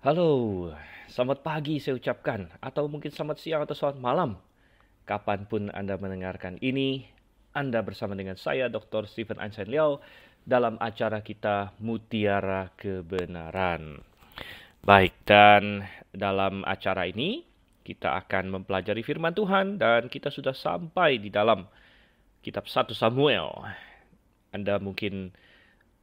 Halo, selamat pagi saya ucapkan, atau mungkin selamat siang atau selamat malam. Kapanpun Anda mendengarkan ini, Anda bersama dengan saya, Dr. Stephen Einstein Liao, dalam acara kita Mutiara Kebenaran. Baik, dan dalam acara ini, kita akan mempelajari firman Tuhan, dan kita sudah sampai di dalam kitab 1 Samuel. Anda mungkin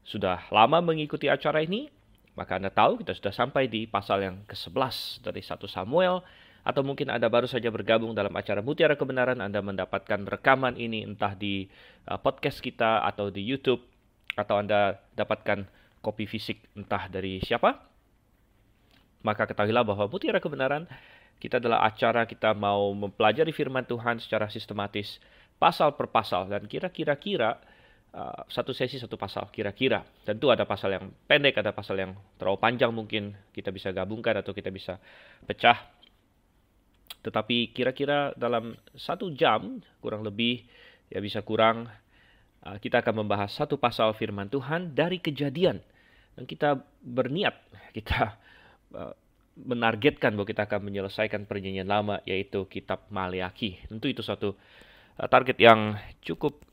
sudah lama mengikuti acara ini, maka Anda tahu kita sudah sampai di pasal yang ke-11 dari 1 Samuel, atau mungkin Anda baru saja bergabung dalam acara Mutiara Kebenaran, Anda mendapatkan rekaman ini entah di podcast kita atau di YouTube, atau Anda dapatkan kopi fisik entah dari siapa. Maka ketahuilah bahwa Mutiara Kebenaran kita adalah acara kita mau mempelajari firman Tuhan secara sistematis, pasal per pasal, dan kira-kira satu sesi satu pasal kira-kira. Tentu ada pasal yang pendek, ada pasal yang terlalu panjang, mungkin kita bisa gabungkan atau kita bisa pecah. Tetapi kira-kira dalam 1 jam kurang lebih, ya bisa kurang, kita akan membahas satu pasal firman Tuhan dari Kejadian. Dan kita berniat, kita menargetkan bahwa kita akan menyelesaikan perjanjian lama, yaitu kitab Maleakhi. Tentu itu suatu target yang cukup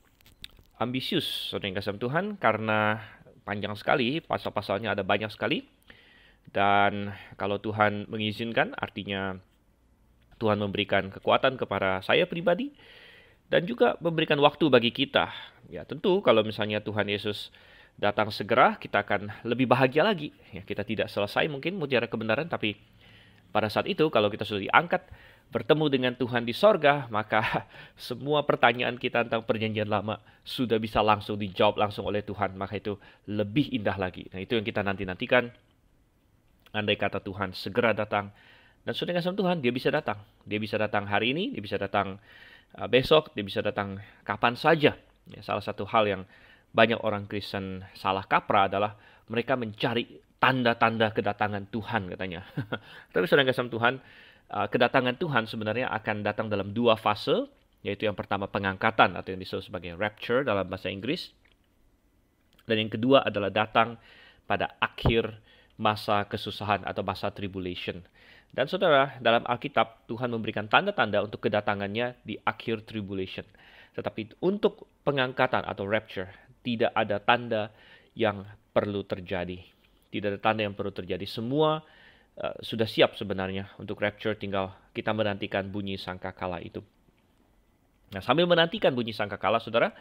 ambisius, saudara yang kasih Tuhan, karena panjang sekali, pasal-pasalnya ada banyak sekali. Dan kalau Tuhan mengizinkan, artinya Tuhan memberikan kekuatan kepada saya pribadi, dan juga memberikan waktu bagi kita. Ya tentu kalau misalnya Tuhan Yesus datang segera, kita akan lebih bahagia lagi. Ya, kita tidak selesai mungkin mutiara kebenaran, tapi pada saat itu kalau kita sudah diangkat, bertemu dengan Tuhan di sorga, maka semua pertanyaan kita tentang perjanjian lama sudah bisa langsung dijawab langsung oleh Tuhan. Maka itu lebih indah lagi. Nah, itu yang kita nanti-nantikan. Andai kata Tuhan segera datang, dan sudah dengan Tuhan, dia bisa datang. Dia bisa datang hari ini, dia bisa datang besok, dia bisa datang kapan saja. Ya, salah satu hal yang banyak orang Kristen salah kaprah adalah mereka mencari tanda-tanda kedatangan Tuhan katanya. Tapi saudara kasih Tuhan, kedatangan Tuhan sebenarnya akan datang dalam 2 fase, yaitu yang pertama pengangkatan atau yang disebut sebagai rapture dalam bahasa Inggris. Dan yang kedua adalah datang pada akhir masa kesusahan atau masa tribulation. Dan saudara, dalam Alkitab Tuhan memberikan tanda-tanda untuk kedatangannya di akhir tribulation. Tetapi untuk pengangkatan atau rapture, tidak ada tanda yang perlu terjadi. Tidak ada tanda yang perlu terjadi. Semua sudah siap sebenarnya untuk rapture, tinggal kita menantikan bunyi sangkakala itu. Nah, sambil menantikan bunyi sangkakala, saudara,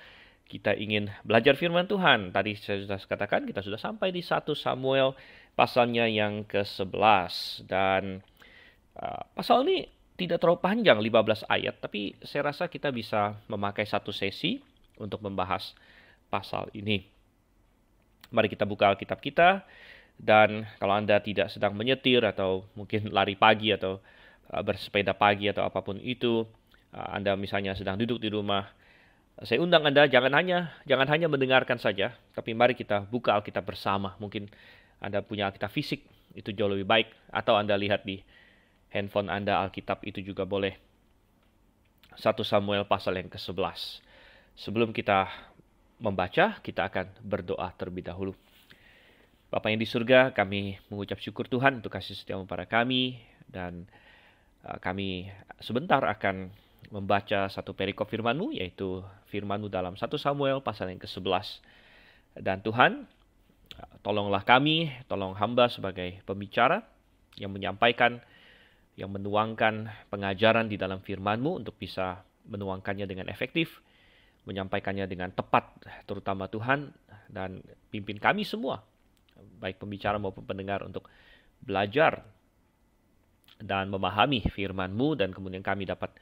kita ingin belajar firman Tuhan. Tadi saya sudah katakan, kita sudah sampai di 1 Samuel pasalnya yang ke-11. Dan pasal ini tidak terlalu panjang, 15 ayat, tapi saya rasa kita bisa memakai satu sesi untuk membahas pasal ini. Mari kita buka Alkitab kita, dan kalau Anda tidak sedang menyetir atau mungkin lari pagi atau bersepeda pagi atau apapun itu, Anda misalnya sedang duduk di rumah, saya undang Anda jangan hanya mendengarkan saja, tapi mari kita buka Alkitab bersama. Mungkin Anda punya Alkitab fisik, itu jauh lebih baik, atau Anda lihat di handphone Anda Alkitab, itu juga boleh. 1 Samuel pasal yang ke-11. Sebelum kita membaca, kita akan berdoa terlebih dahulu. Bapa yang di surga, kami mengucap syukur Tuhan untuk kasih setiamu pada kami, dan kami sebentar akan membaca satu perikop firman-Mu, yaitu firman-Mu dalam 1 Samuel pasal yang ke-11. Dan Tuhan, tolonglah kami, tolong hamba sebagai pembicara yang menyampaikan, yang menuangkan pengajaran di dalam firman-Mu untuk bisa menuangkannya dengan efektif, menyampaikannya dengan tepat, terutama Tuhan, dan pimpin kami semua, baik pembicara maupun pendengar, untuk belajar dan memahami firman-Mu, dan kemudian kami dapat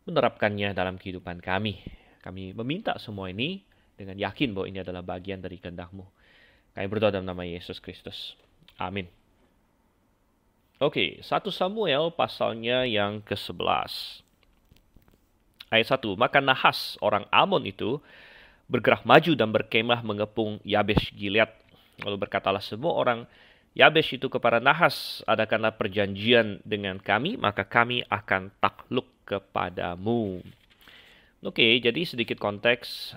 menerapkannya dalam kehidupan kami. Kami meminta semua ini dengan yakin bahwa ini adalah bagian dari kehendak-Mu. Kami berdoa dalam nama Yesus Kristus. Amin. Oke, 1 Samuel pasalnya yang ke-11. Ayat 1. Maka Nahas, orang Amon itu, bergerak maju dan berkemah mengepung Yabesh Gilead. Lalu berkatalah semua orang Yabesh itu kepada Nahas, adakanlah perjanjian dengan kami, maka kami akan takluk kepadamu. Oke, jadi sedikit konteks.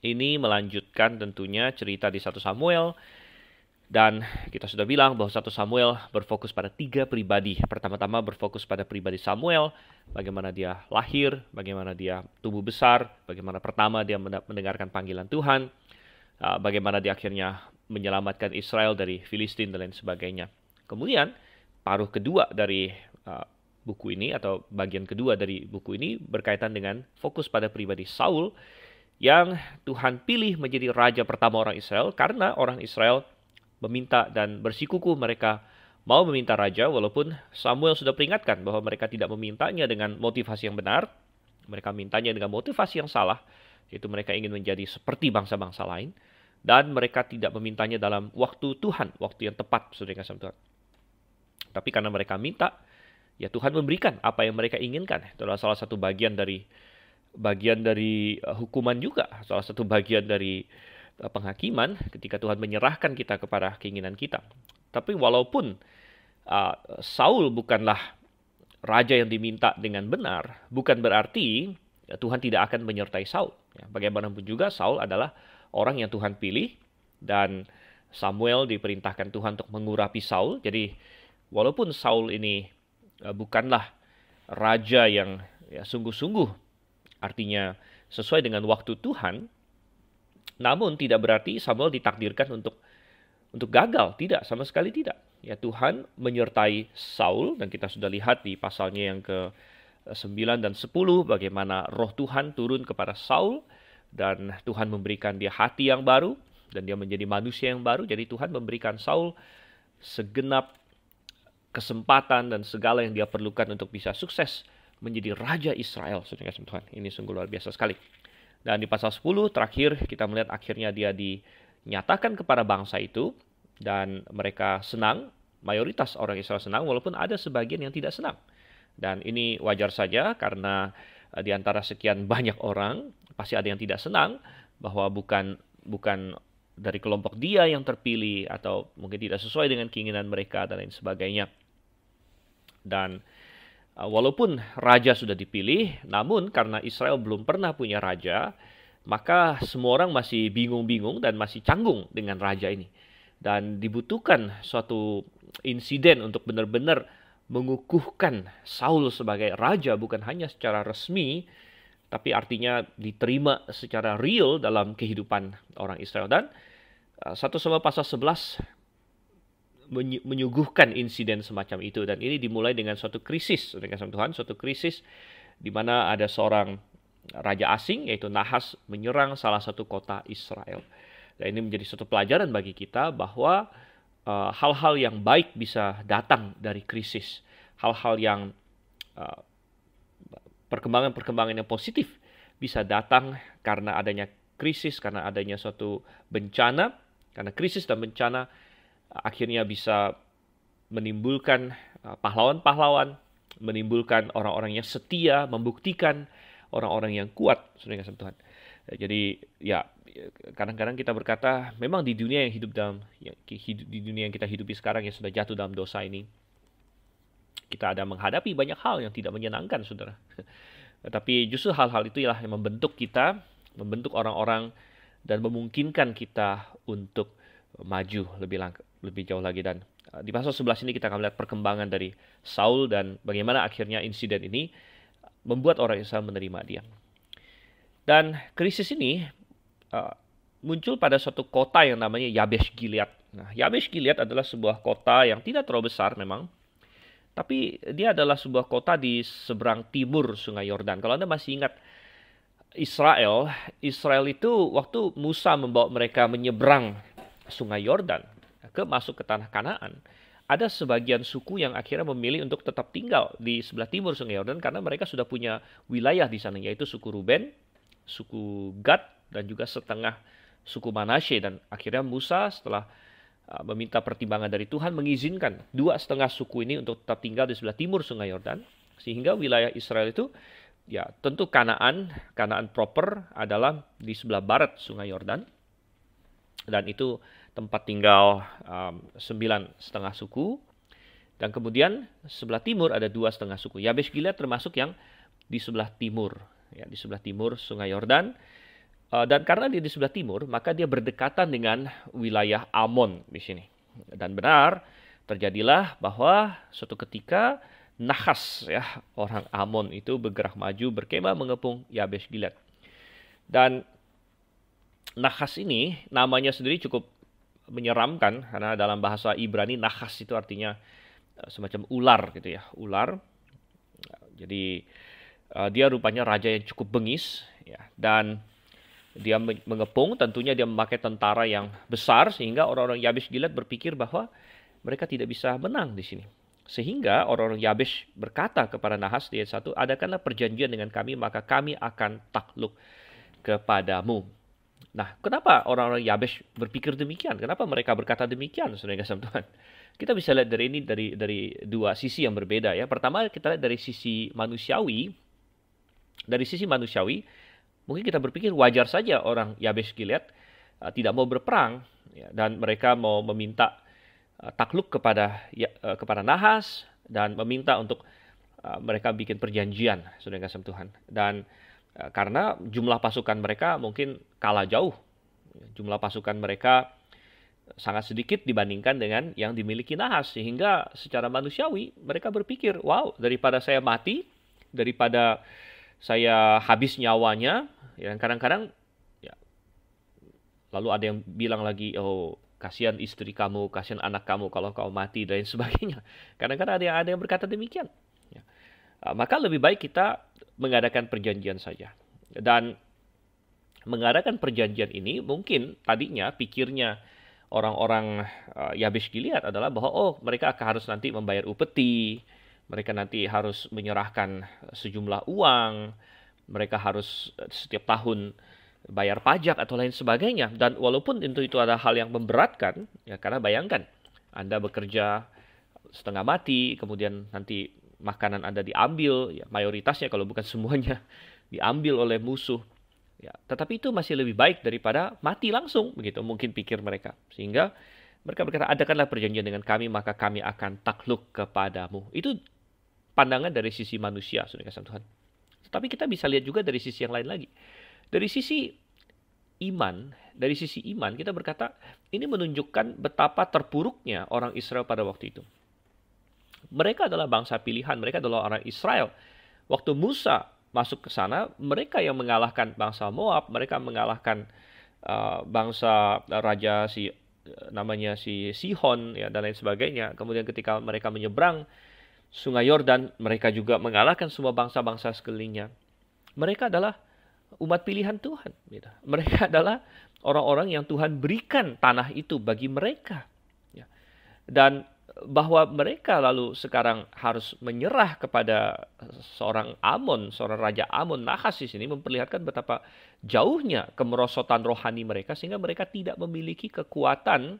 Ini melanjutkan tentunya cerita di 1 Samuel, Dan kita sudah bilang bahwa 1 Samuel berfokus pada 3 pribadi. Pertama-tama berfokus pada pribadi Samuel, bagaimana dia lahir, bagaimana dia tumbuh besar, bagaimana pertama dia mendengarkan panggilan Tuhan, bagaimana dia akhirnya menyelamatkan Israel dari Filistin dan lain sebagainya. Kemudian paruh kedua dari buku ini atau bagian kedua dari buku ini berkaitan dengan fokus pada pribadi Saul yang Tuhan pilih menjadi raja pertama orang Israel karena orang Israel meminta dan bersikukuh mereka mau meminta raja walaupun Samuel sudah peringatkan bahwa mereka tidak memintanya dengan motivasi yang benar, mereka mintanya dengan motivasi yang salah, yaitu mereka ingin menjadi seperti bangsa-bangsa lain dan mereka tidak memintanya dalam waktu Tuhan, waktu yang tepat, saudara kasih Tuhan. Tapi karena mereka minta, ya Tuhan memberikan apa yang mereka inginkan. Itu adalah salah satu bagian dari hukuman juga, salah satu bagian dari penghakiman ketika Tuhan menyerahkan kita kepada keinginan kita. Tapi walaupun Saul bukanlah raja yang diminta dengan benar, bukan berarti Tuhan tidak akan menyertai Saul. Bagaimanapun juga Saul adalah orang yang Tuhan pilih dan Samuel diperintahkan Tuhan untuk mengurapi Saul. Jadi walaupun Saul ini bukanlah raja yang sungguh-sungguh artinya sesuai dengan waktu Tuhan, namun tidak berarti Samuel ditakdirkan untuk gagal. Tidak, sama sekali tidak. Ya, Tuhan menyertai Saul dan kita sudah lihat di pasalnya yang ke-9 dan 10 bagaimana roh Tuhan turun kepada Saul dan Tuhan memberikan dia hati yang baru dan dia menjadi manusia yang baru. Jadi Tuhan memberikan Saul segenap kesempatan dan segala yang dia perlukan untuk bisa sukses menjadi raja Israel. Saudara Tuhan, ini sungguh luar biasa sekali. Dan di pasal 10 terakhir kita melihat akhirnya dia dinyatakan kepada bangsa itu dan mereka senang, mayoritas orang Israel senang walaupun ada sebagian yang tidak senang. Dan ini wajar saja karena di antara sekian banyak orang pasti ada yang tidak senang bahwa bukan dari kelompok dia yang terpilih atau mungkin tidak sesuai dengan keinginan mereka dan lain sebagainya. Dan walaupun raja sudah dipilih, namun karena Israel belum pernah punya raja, maka semua orang masih bingung-bingung dan masih canggung dengan raja ini. Dan dibutuhkan suatu insiden untuk benar-benar mengukuhkan Saul sebagai raja, bukan hanya secara resmi, tapi artinya diterima secara real dalam kehidupan orang Israel. Dan 1 Samuel pasal 11 menyuguhkan insiden semacam itu dan ini dimulai dengan suatu krisis dengan Tuhan, suatu krisis di mana ada seorang raja asing yaitu Nahas menyerang salah satu kota Israel. Dan ini menjadi suatu pelajaran bagi kita bahwa hal-hal yang baik bisa datang dari krisis, hal-hal yang perkembangan-perkembangan yang positif bisa datang karena adanya krisis, karena adanya suatu bencana, karena krisis dan bencana akhirnya bisa menimbulkan pahlawan-pahlawan, menimbulkan orang-orang yang setia, membuktikan orang-orang yang kuat, saudara kasih Tuhan. Jadi ya kadang-kadang kita berkata memang di dunia yang di dunia yang kita hidupi sekarang yang sudah jatuh dalam dosa ini, kita ada menghadapi banyak hal yang tidak menyenangkan, saudara. Tapi justru hal-hal itu yang membentuk kita, membentuk orang-orang dan memungkinkan kita untuk maju lebih jauh lagi. Dan di pasal 11 ini kita akan melihat perkembangan dari Saul dan bagaimana akhirnya insiden ini membuat orang Israel menerima dia. Dan krisis ini muncul pada suatu kota yang namanya Yabesh Gilead. Nah, Yabesh Gilead adalah sebuah kota yang tidak terlalu besar memang, tapi dia adalah sebuah kota di seberang timur Sungai Yordan. Kalau Anda masih ingat Israel itu waktu Musa membawa mereka menyeberang Sungai Yordan masuk ke tanah Kanaan, ada sebagian suku yang akhirnya memilih untuk tetap tinggal di sebelah timur Sungai Yordan karena mereka sudah punya wilayah di sana, yaitu suku Ruben, suku Gad, dan juga setengah suku Manasye. Dan akhirnya Musa setelah meminta pertimbangan dari Tuhan mengizinkan 2,5 suku ini untuk tetap tinggal di sebelah timur Sungai Yordan, sehingga wilayah Israel itu ya tentu Kanaan proper adalah di sebelah barat Sungai Yordan. Dan itu tempat tinggal 9,5 suku. Dan kemudian sebelah timur ada 2,5 suku. Yabesh Gilead termasuk yang di sebelah timur. Ya, di sebelah timur Sungai Yordan. Dan karena dia di sebelah timur, maka dia berdekatan dengan wilayah Amon di sini. Dan benar, terjadilah bahwa suatu ketika Nahas, ya, orang Amon itu bergerak maju berkemah mengepung Yabesh Gilead. Dan Nahas ini namanya sendiri cukup menyeramkan karena dalam bahasa Ibrani Nahas itu artinya semacam ular gitu ya, ular. Jadi dia rupanya raja yang cukup bengis, ya, dan dia mengepung, tentunya dia memakai tentara yang besar sehingga orang-orang Yabesh Gilead berpikir bahwa mereka tidak bisa menang di sini. Sehingga orang-orang Yabesh berkata kepada Nahas di ayat 1, adakanlah perjanjian dengan kami, maka kami akan takluk kepadamu. Nah, kenapa orang-orang Yabesh berpikir demikian? Kenapa mereka berkata demikian, saudara kasih Tuhan? Kita bisa lihat dari ini dari dua sisi yang berbeda, ya. Pertama, kita lihat dari sisi manusiawi. Dari sisi manusiawi, mungkin kita berpikir wajar saja orang Yabesh Gilead tidak mau berperang, ya, dan mereka mau meminta takluk kepada Nahas dan meminta untuk mereka bikin perjanjian, saudara kasih Tuhan. Dan karena jumlah pasukan mereka mungkin kalah jauh, jumlah pasukan mereka sangat sedikit dibandingkan dengan yang dimiliki Nahas, sehingga secara manusiawi mereka berpikir, wow, daripada saya mati, daripada saya habis nyawanya, ya, kadang-kadang ya, lalu ada yang bilang lagi, oh, kasihan istri kamu, kasihan anak kamu kalau kau mati dan sebagainya. Kadang-kadang ada yang berkata demikian. Ya. Maka lebih baik kita mengadakan perjanjian saja. Dan mengadakan perjanjian ini mungkin tadinya pikirnya orang-orang Yabesh Gilead adalah bahwa oh, mereka akan harus nanti membayar upeti, mereka nanti harus menyerahkan sejumlah uang, mereka harus setiap tahun bayar pajak atau lain sebagainya. Dan walaupun itu ada hal yang memberatkan, ya, karena bayangkan Anda bekerja setengah mati, kemudian nanti makanan Anda diambil, ya, mayoritasnya kalau bukan semuanya diambil oleh musuh. Ya, tetapi itu masih lebih baik daripada mati langsung, begitu mungkin pikir mereka. Sehingga mereka berkata, adakanlah perjanjian dengan kami, maka kami akan takluk kepadamu. Itu pandangan dari sisi manusia, saudara kasih Tuhan. Tetapi kita bisa lihat juga dari sisi yang lain lagi. Dari sisi iman kita berkata, ini menunjukkan betapa terpuruknya orang Israel pada waktu itu. Mereka adalah bangsa pilihan, mereka adalah orang Israel. Waktu Musa masuk ke sana, mereka yang mengalahkan bangsa Moab, mereka mengalahkan bangsa raja namanya Sihon, ya, dan lain sebagainya. Kemudian ketika mereka menyeberang Sungai Yordan, mereka juga mengalahkan semua bangsa-bangsa sekelilingnya. Mereka adalah umat pilihan Tuhan. Gitu. Mereka adalah orang-orang yang Tuhan berikan tanah itu bagi mereka. Ya. Dan bahwa mereka lalu sekarang harus menyerah kepada seorang raja Amon, Nahas di sini memperlihatkan betapa jauhnya kemerosotan rohani mereka, sehingga mereka tidak memiliki kekuatan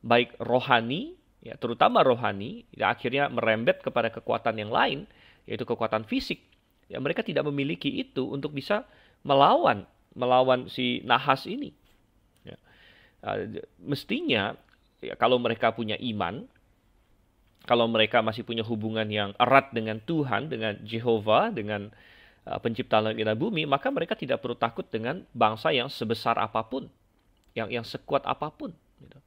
baik rohani, ya, terutama rohani, ya, akhirnya merembet kepada kekuatan yang lain, yaitu kekuatan fisik. Ya, mereka tidak memiliki itu untuk bisa melawan si Nahas ini. Ya. Mestinya, ya, kalau mereka punya iman, kalau mereka masih punya hubungan yang erat dengan Tuhan, dengan Jehovah, dengan pencipta langit dan bumi, maka mereka tidak perlu takut dengan bangsa yang sebesar apapun, yang sekuat apapun. Gitu.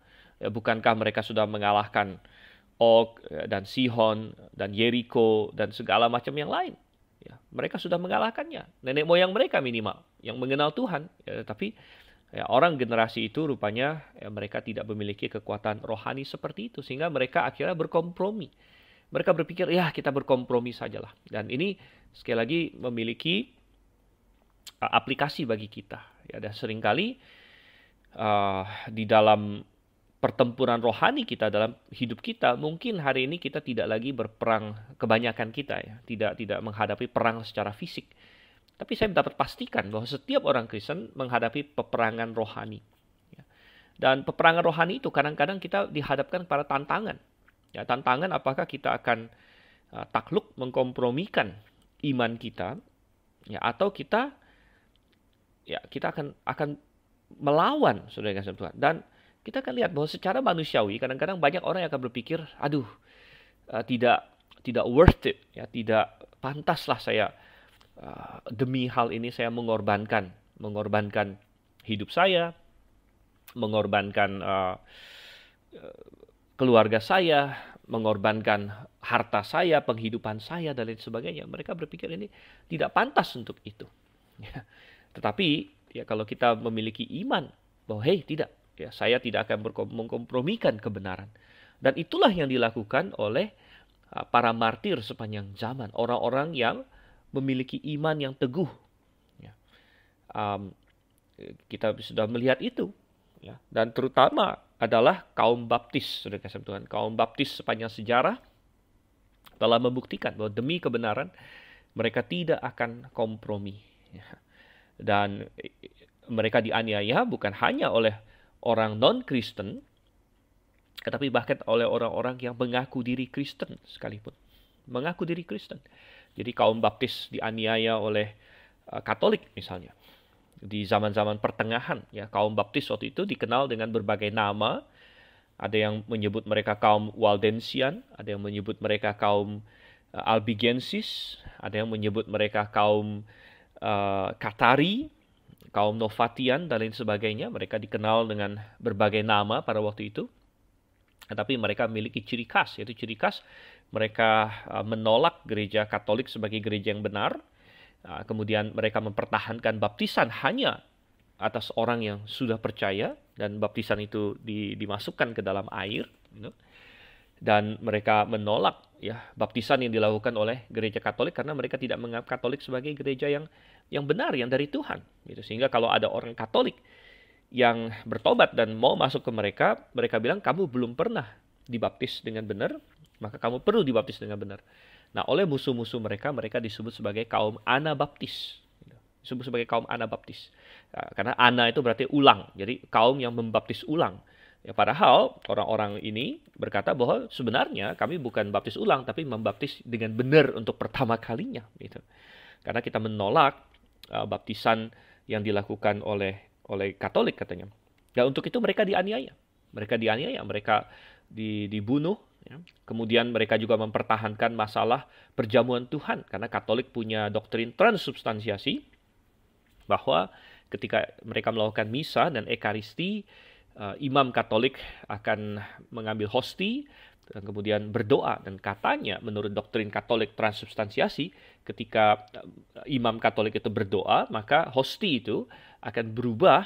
Ya, bukankah mereka sudah mengalahkan Og dan Sihon dan Yeriko dan segala macam yang lain? Ya, mereka sudah mengalahkannya. Nenek moyang mereka minimal yang mengenal Tuhan. Ya, tapi ya, orang generasi itu rupanya ya, mereka tidak memiliki kekuatan rohani seperti itu. Sehingga mereka akhirnya berkompromi. Mereka berpikir, ya kita berkompromi sajalah. Dan ini sekali lagi memiliki aplikasi bagi kita. Ya, dan seringkali di dalam pertempuran rohani kita, dalam hidup kita, mungkin hari ini kita tidak lagi berperang, kebanyakan kita ya, tidak menghadapi perang secara fisik. Tapi saya dapat pastikan bahwa setiap orang Kristen menghadapi peperangan rohani. Dan peperangan rohani itu kadang-kadang kita dihadapkan pada tantangan. Ya, tantangan apakah kita akan takluk mengkompromikan iman kita, ya, atau kita akan melawan, saudara kasih Tuhan. Dan kita akan lihat bahwa secara manusiawi kadang-kadang banyak orang yang akan berpikir, aduh, tidak worth it, ya, tidak pantaslah saya demi hal ini saya mengorbankan hidup saya, mengorbankan keluarga saya, mengorbankan harta saya, penghidupan saya, dan lain sebagainya. Mereka berpikir ini tidak pantas untuk itu. Ya. Tetapi ya kalau kita memiliki iman bahwa tidak, ya saya tidak akan mengkompromikan kebenaran. Dan itulah yang dilakukan oleh para martir sepanjang zaman, orang-orang yang memiliki iman yang teguh. Ya. Kita sudah melihat itu. Ya. Dan terutama adalah kaum baptis, saudara kasih Tuhan. Kaum baptis sepanjang sejarah telah membuktikan bahwa demi kebenaran mereka tidak akan kompromi. Ya. Dan mereka dianiaya bukan hanya oleh orang non-Kristen, tetapi bahkan oleh orang-orang yang mengaku diri Kristen sekalipun. Mengaku diri Kristen. Jadi kaum baptis dianiaya oleh Katolik misalnya. Di zaman-zaman pertengahan, ya, kaum baptis waktu itu dikenal dengan berbagai nama. Ada yang menyebut mereka kaum Waldensian, ada yang menyebut mereka kaum Albigensis, ada yang menyebut mereka kaum Katari, kaum Novatian, dan lain sebagainya. Mereka dikenal dengan berbagai nama pada waktu itu. Tetapi mereka memiliki ciri khas, yaitu ciri khas mereka menolak gereja Katolik sebagai gereja yang benar. Kemudian mereka mempertahankan baptisan hanya atas orang yang sudah percaya, dan baptisan itu dimasukkan ke dalam air. Dan mereka menolak ya baptisan yang dilakukan oleh gereja Katolik karena mereka tidak menganggap Katolik sebagai gereja yang benar, yang dari Tuhan. Sehingga kalau ada orang Katolik yang bertobat dan mau masuk ke mereka, mereka bilang kamu belum pernah dibaptis dengan benar, maka kamu perlu dibaptis dengan benar. Nah, oleh musuh-musuh mereka, mereka disebut sebagai kaum Anabaptis. Disebut sebagai kaum Anabaptis. Karena ana itu berarti ulang. Jadi kaum yang membaptis ulang. Ya, padahal orang-orang ini berkata bahwa sebenarnya kami bukan baptis ulang, tapi membaptis dengan benar untuk pertama kalinya. Gitu. Karena kita menolak baptisan yang dilakukan oleh Katolik katanya. Dan untuk itu mereka dianiaya. Mereka dibunuh. Ya. Kemudian mereka juga mempertahankan masalah perjamuan Tuhan. Karena Katolik punya doktrin transubstansiasi. Bahwa ketika mereka melakukan misa dan ekaristi, imam Katolik akan mengambil hosti. Dan kemudian berdoa. Dan katanya menurut doktrin Katolik transubstansiasi, ketika imam Katolik itu berdoa, maka hosti itu akan berubah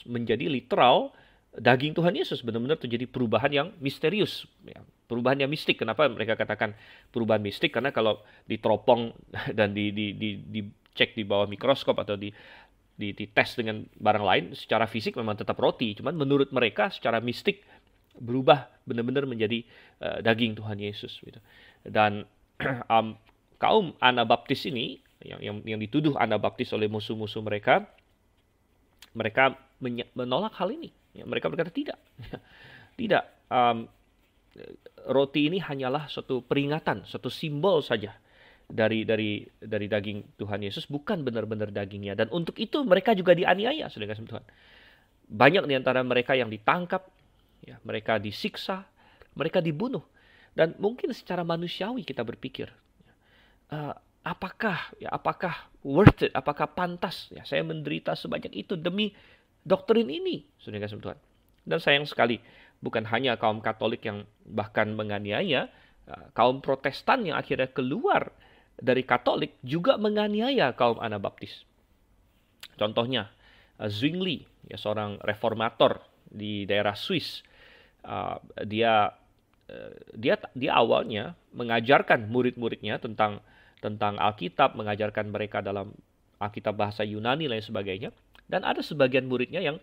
menjadi literal daging Tuhan Yesus. Benar-benar terjadi perubahan yang misterius. Ya. Perubahan yang mistik. Kenapa mereka katakan perubahan mistik? Karena kalau diteropong dan dicek di bawah mikroskop atau dites dengan barang lain, secara fisik memang tetap roti. Cuman menurut mereka secara mistik berubah benar-benar menjadi daging Tuhan Yesus. Gitu. Dan kaum Anabaptis ini, yang dituduh Anabaptis oleh musuh-musuh mereka, mereka menolak hal ini. Ya, mereka berkata tidak. Tidak. Roti ini hanyalah suatu peringatan, suatu simbol saja dari daging Tuhan Yesus, bukan benar-benar dagingnya. Dan untuk itu mereka juga dianiaya, saudara kasih Tuhan. Banyak di antara mereka yang ditangkap, ya, mereka disiksa, mereka dibunuh. Dan mungkin secara manusiawi kita berpikir, apakah worth it, apakah pantas ya saya menderita sebanyak itu demi doktrin ini, saudara kasih Tuhan. Dan sayang sekali, bukan hanya kaum Katolik yang bahkan menganiaya, kaum Protestan yang akhirnya keluar dari Katolik juga menganiaya kaum Anabaptis. Contohnya, Zwingli, ya, seorang reformator di daerah Swiss. Dia awalnya mengajarkan murid-muridnya tentang Alkitab, mengajarkan mereka dalam Alkitab bahasa Yunani lain sebagainya. Dan ada sebagian muridnya yang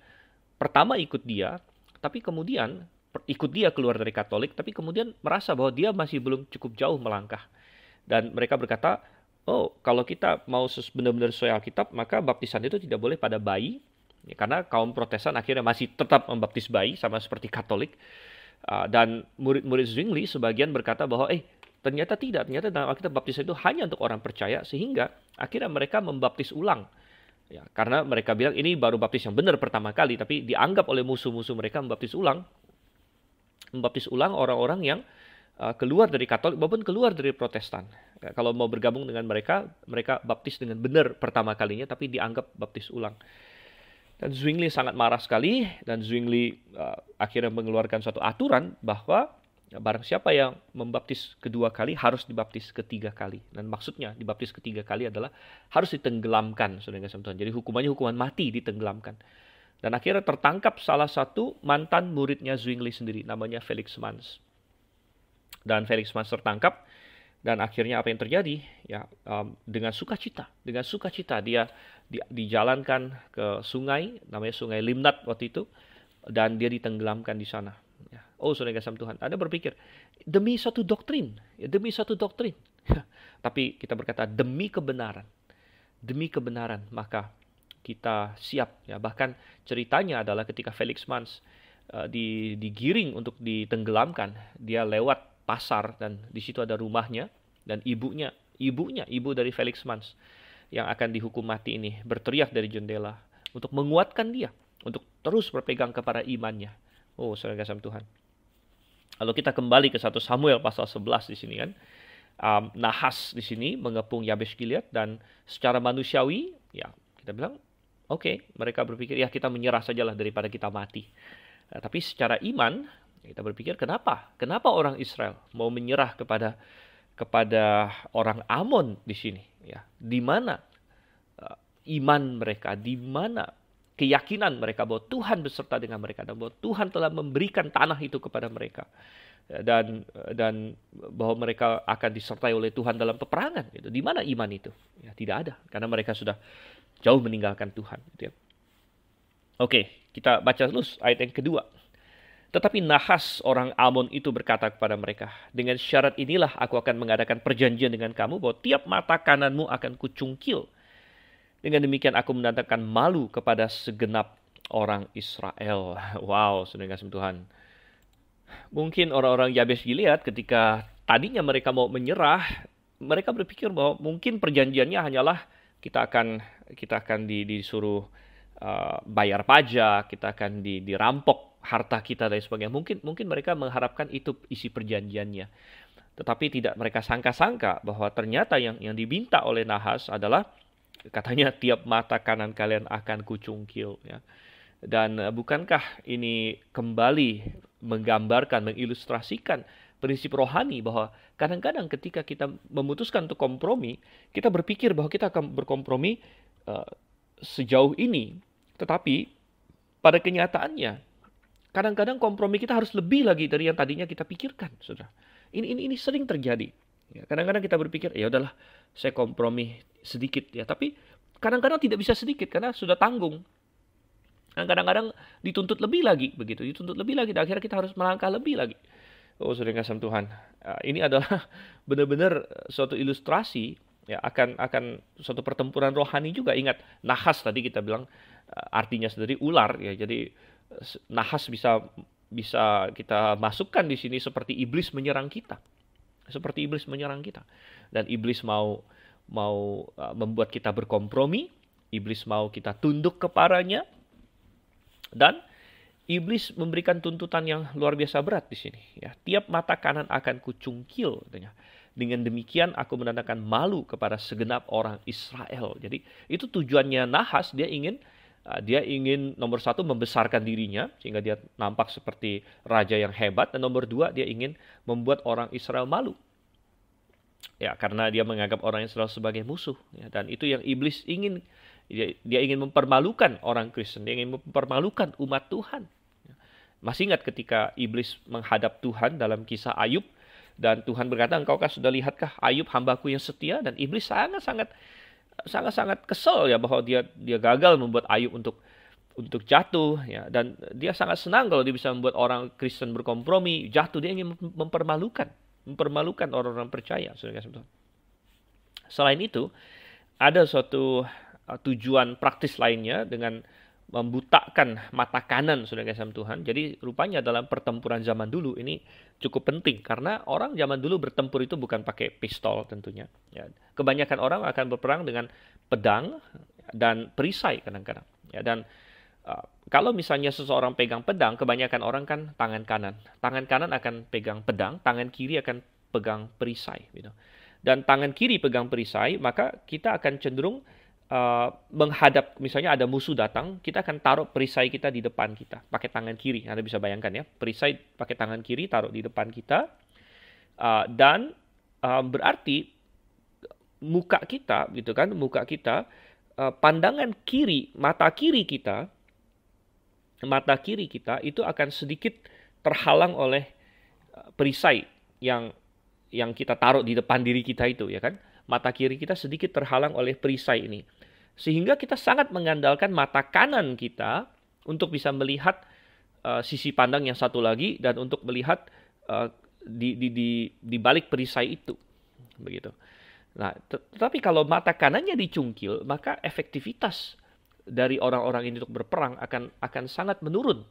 pertama ikut dia, tapi kemudian ikut dia keluar dari Katolik, tapi kemudian merasa bahwa dia masih belum cukup jauh melangkah. Dan mereka berkata, kalau kita mau benar-benar sesuai Alkitab, maka baptisan itu tidak boleh pada bayi. Ya, karena kaum Protestan akhirnya masih tetap membaptis bayi, sama seperti Katolik. Dan murid-murid Zwingli sebagian berkata bahwa ternyata tidak. Ternyata dalam Alkitab baptisan itu hanya untuk orang percaya, sehingga akhirnya mereka membaptis ulang. Ya, karena mereka bilang ini baru baptis yang benar pertama kali, tapi dianggap oleh musuh-musuh mereka membaptis ulang orang-orang yang keluar dari Katolik maupun keluar dari Protestan. Ya, kalau mau bergabung dengan mereka baptis dengan benar pertama kalinya, tapi dianggap baptis ulang. Dan Zwingli sangat marah sekali, dan Zwingli akhirnya mengeluarkan suatu aturan bahwa barang siapa yang membaptis kedua kali harus dibaptis ketiga kali. Dan maksudnya dibaptis ketiga kali adalah harus ditenggelamkan, saudara kasih Tuhan. Jadi hukumannya hukuman mati, ditenggelamkan. Dan akhirnya tertangkap salah satu mantan muridnya Zwingli sendiri, namanya Felix Manz. Dan Felix Manz tertangkap, dan akhirnya apa yang terjadi? Ya, dengan sukacita dia dijalankan ke sungai, namanya Sungai Limnat waktu itu, dan dia ditenggelamkan di sana. Ya. Oh, saudara kasih Tuhan, Anda berpikir demi satu doktrin, ya, demi satu doktrin. Tapi kita berkata demi kebenaran, maka kita siap. Ya, bahkan ceritanya adalah ketika Felix Manz digiring untuk ditenggelamkan, dia lewat pasar dan di situ ada rumahnya, dan ibu dari Felix Manz yang akan dihukum mati ini berteriak dari jendela untuk menguatkan dia untuk terus berpegang kepada imannya. Oh, saudara kasih Tuhan. Lalu kita kembali ke 1 Samuel pasal 11 di sini kan. Nahas di sini mengepung Yabesh Gilead, dan secara manusiawi ya kita bilang oke, mereka berpikir ya kita menyerah sajalah daripada kita mati. Tapi secara iman kita berpikir kenapa orang Israel mau menyerah kepada orang Amon di sini, ya? Di mana iman mereka, di mana keyakinan mereka bahwa Tuhan beserta dengan mereka dan bahwa Tuhan telah memberikan tanah itu kepada mereka, dan bahwa mereka akan disertai oleh Tuhan dalam peperangan. Gitu. Di mana iman itu? Ya, tidak ada, karena mereka sudah jauh meninggalkan Tuhan. Gitu ya. Oke, kita baca terus ayat yang kedua. Tetapi Nahas orang Amon itu berkata kepada mereka, dengan syarat inilah aku akan mengadakan perjanjian dengan kamu bahwa tiap mata kananmu akan kucungkil. Dengan demikian aku mendatangkan malu kepada segenap orang Israel. Wow, saudara kasih Tuhan. Mungkin orang-orang Yabesh Gilead ketika tadinya mereka mau menyerah, mereka berpikir bahwa mungkin perjanjiannya hanyalah kita akan disuruh bayar pajak, kita akan dirampok harta kita dan sebagainya. Mungkin mereka mengharapkan itu isi perjanjiannya. Tetapi tidak mereka sangka-sangka bahwa ternyata yang diminta oleh Nahas adalah katanya tiap mata kanan kalian akan kucungkil, ya. Dan bukankah ini kembali menggambarkan, mengilustrasikan prinsip rohani bahwa kadang-kadang ketika kita memutuskan untuk kompromi, kita berpikir bahwa kita akan berkompromi sejauh ini. Tetapi pada kenyataannya kadang-kadang kompromi kita harus lebih lagi dari yang tadinya kita pikirkan, saudara. Ini sering terjadi. Ya, kadang-kadang kita berpikir, ya udahlah, saya kompromi sedikit ya. Tapi kadang-kadang tidak bisa sedikit karena sudah tanggung. Dan kadang-kadang dituntut lebih lagi, begitu. Dituntut lebih lagi, dan akhirnya kita harus melangkah lebih lagi. Oh, saudara kasih Tuhan. Ini adalah benar-benar suatu ilustrasi ya akan suatu pertempuran rohani juga. Ingat, Nahas tadi kita bilang artinya sendiri ular ya. Jadi Nahas bisa kita masukkan di sini seperti iblis menyerang kita. Seperti iblis menyerang kita. Dan iblis mau membuat kita berkompromi, iblis mau kita tunduk kepadanya, dan iblis memberikan tuntutan yang luar biasa berat di sini. Ya, tiap mata kanan akan kucungkil, katanya. Dengan demikian aku menandakan malu kepada segenap orang Israel. Jadi itu tujuannya Nahas, dia ingin nomor satu membesarkan dirinya sehingga dia nampak seperti raja yang hebat, dan nomor dua dia ingin membuat orang Israel malu. Ya, karena dia menganggap orang Israel sebagai musuh. Ya, dan itu yang iblis ingin. Dia ingin mempermalukan orang Kristen, dia ingin mempermalukan umat Tuhan. Masih ingat ketika iblis menghadap Tuhan dalam kisah Ayub, dan Tuhan berkata, engkaukah sudah lihatkah Ayub hambaku yang setia? Dan iblis sangat-sangat kesal ya bahwa dia gagal membuat Ayub untuk jatuh ya, dan dia sangat senang kalau dia bisa membuat orang Kristen berkompromi, jatuh. Dia ingin mempermalukan orang-orang percaya. Selain itu, ada suatu tujuan praktis lainnya dengan membutakan mata kanan, saudara kasih Tuhan. Jadi rupanya dalam pertempuran zaman dulu ini cukup penting, karena orang zaman dulu bertempur itu bukan pakai pistol tentunya. Ya, kebanyakan orang akan berperang dengan pedang dan perisai kadang-kadang. Ya, dan kalau misalnya seseorang pegang pedang, kebanyakan orang kan tangan kanan akan pegang pedang, tangan kiri akan pegang perisai. Gitu. Dan tangan kiri pegang perisai, maka kita akan cenderung menghadap, misalnya ada musuh datang, kita akan taruh perisai kita di depan kita, pakai tangan kiri. Anda bisa bayangkan ya, perisai pakai tangan kiri taruh di depan kita, dan berarti muka kita, gitu kan, muka kita, pandangan kiri, mata kiri kita itu akan sedikit terhalang oleh perisai yang kita taruh di depan diri kita itu, ya kan? Mata kiri kita sedikit terhalang oleh perisai ini. Sehingga kita sangat mengandalkan mata kanan kita untuk bisa melihat sisi pandang yang satu lagi dan untuk melihat di balik perisai itu. Begitu. Nah, tetapi kalau mata kanannya dicungkil, maka efektivitas dari orang-orang ini untuk berperang akan sangat menurun.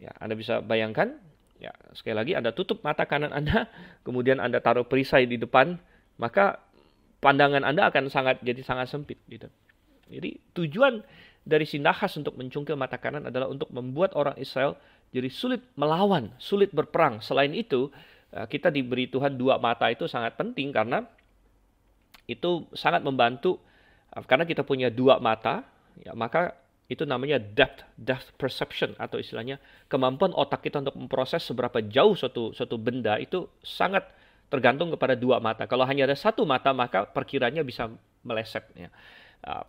Ya, Anda bisa bayangkan, ya, sekali lagi Anda tutup mata kanan Anda, kemudian Anda taruh perisai di depan, maka pandangan Anda akan jadi sangat sempit gitu. Jadi tujuan dari si nahas untuk mencungkil mata kanan adalah untuk membuat orang Israel jadi sulit melawan, sulit berperang. Selain itu, kita diberi Tuhan dua mata itu sangat penting karena itu sangat membantu. Karena kita punya dua mata, ya, maka itu namanya depth perception, atau istilahnya kemampuan otak kita untuk memproses seberapa jauh suatu benda itu sangat tergantung kepada dua mata. Kalau hanya ada satu mata, maka perkiranya bisa meleset. Ya.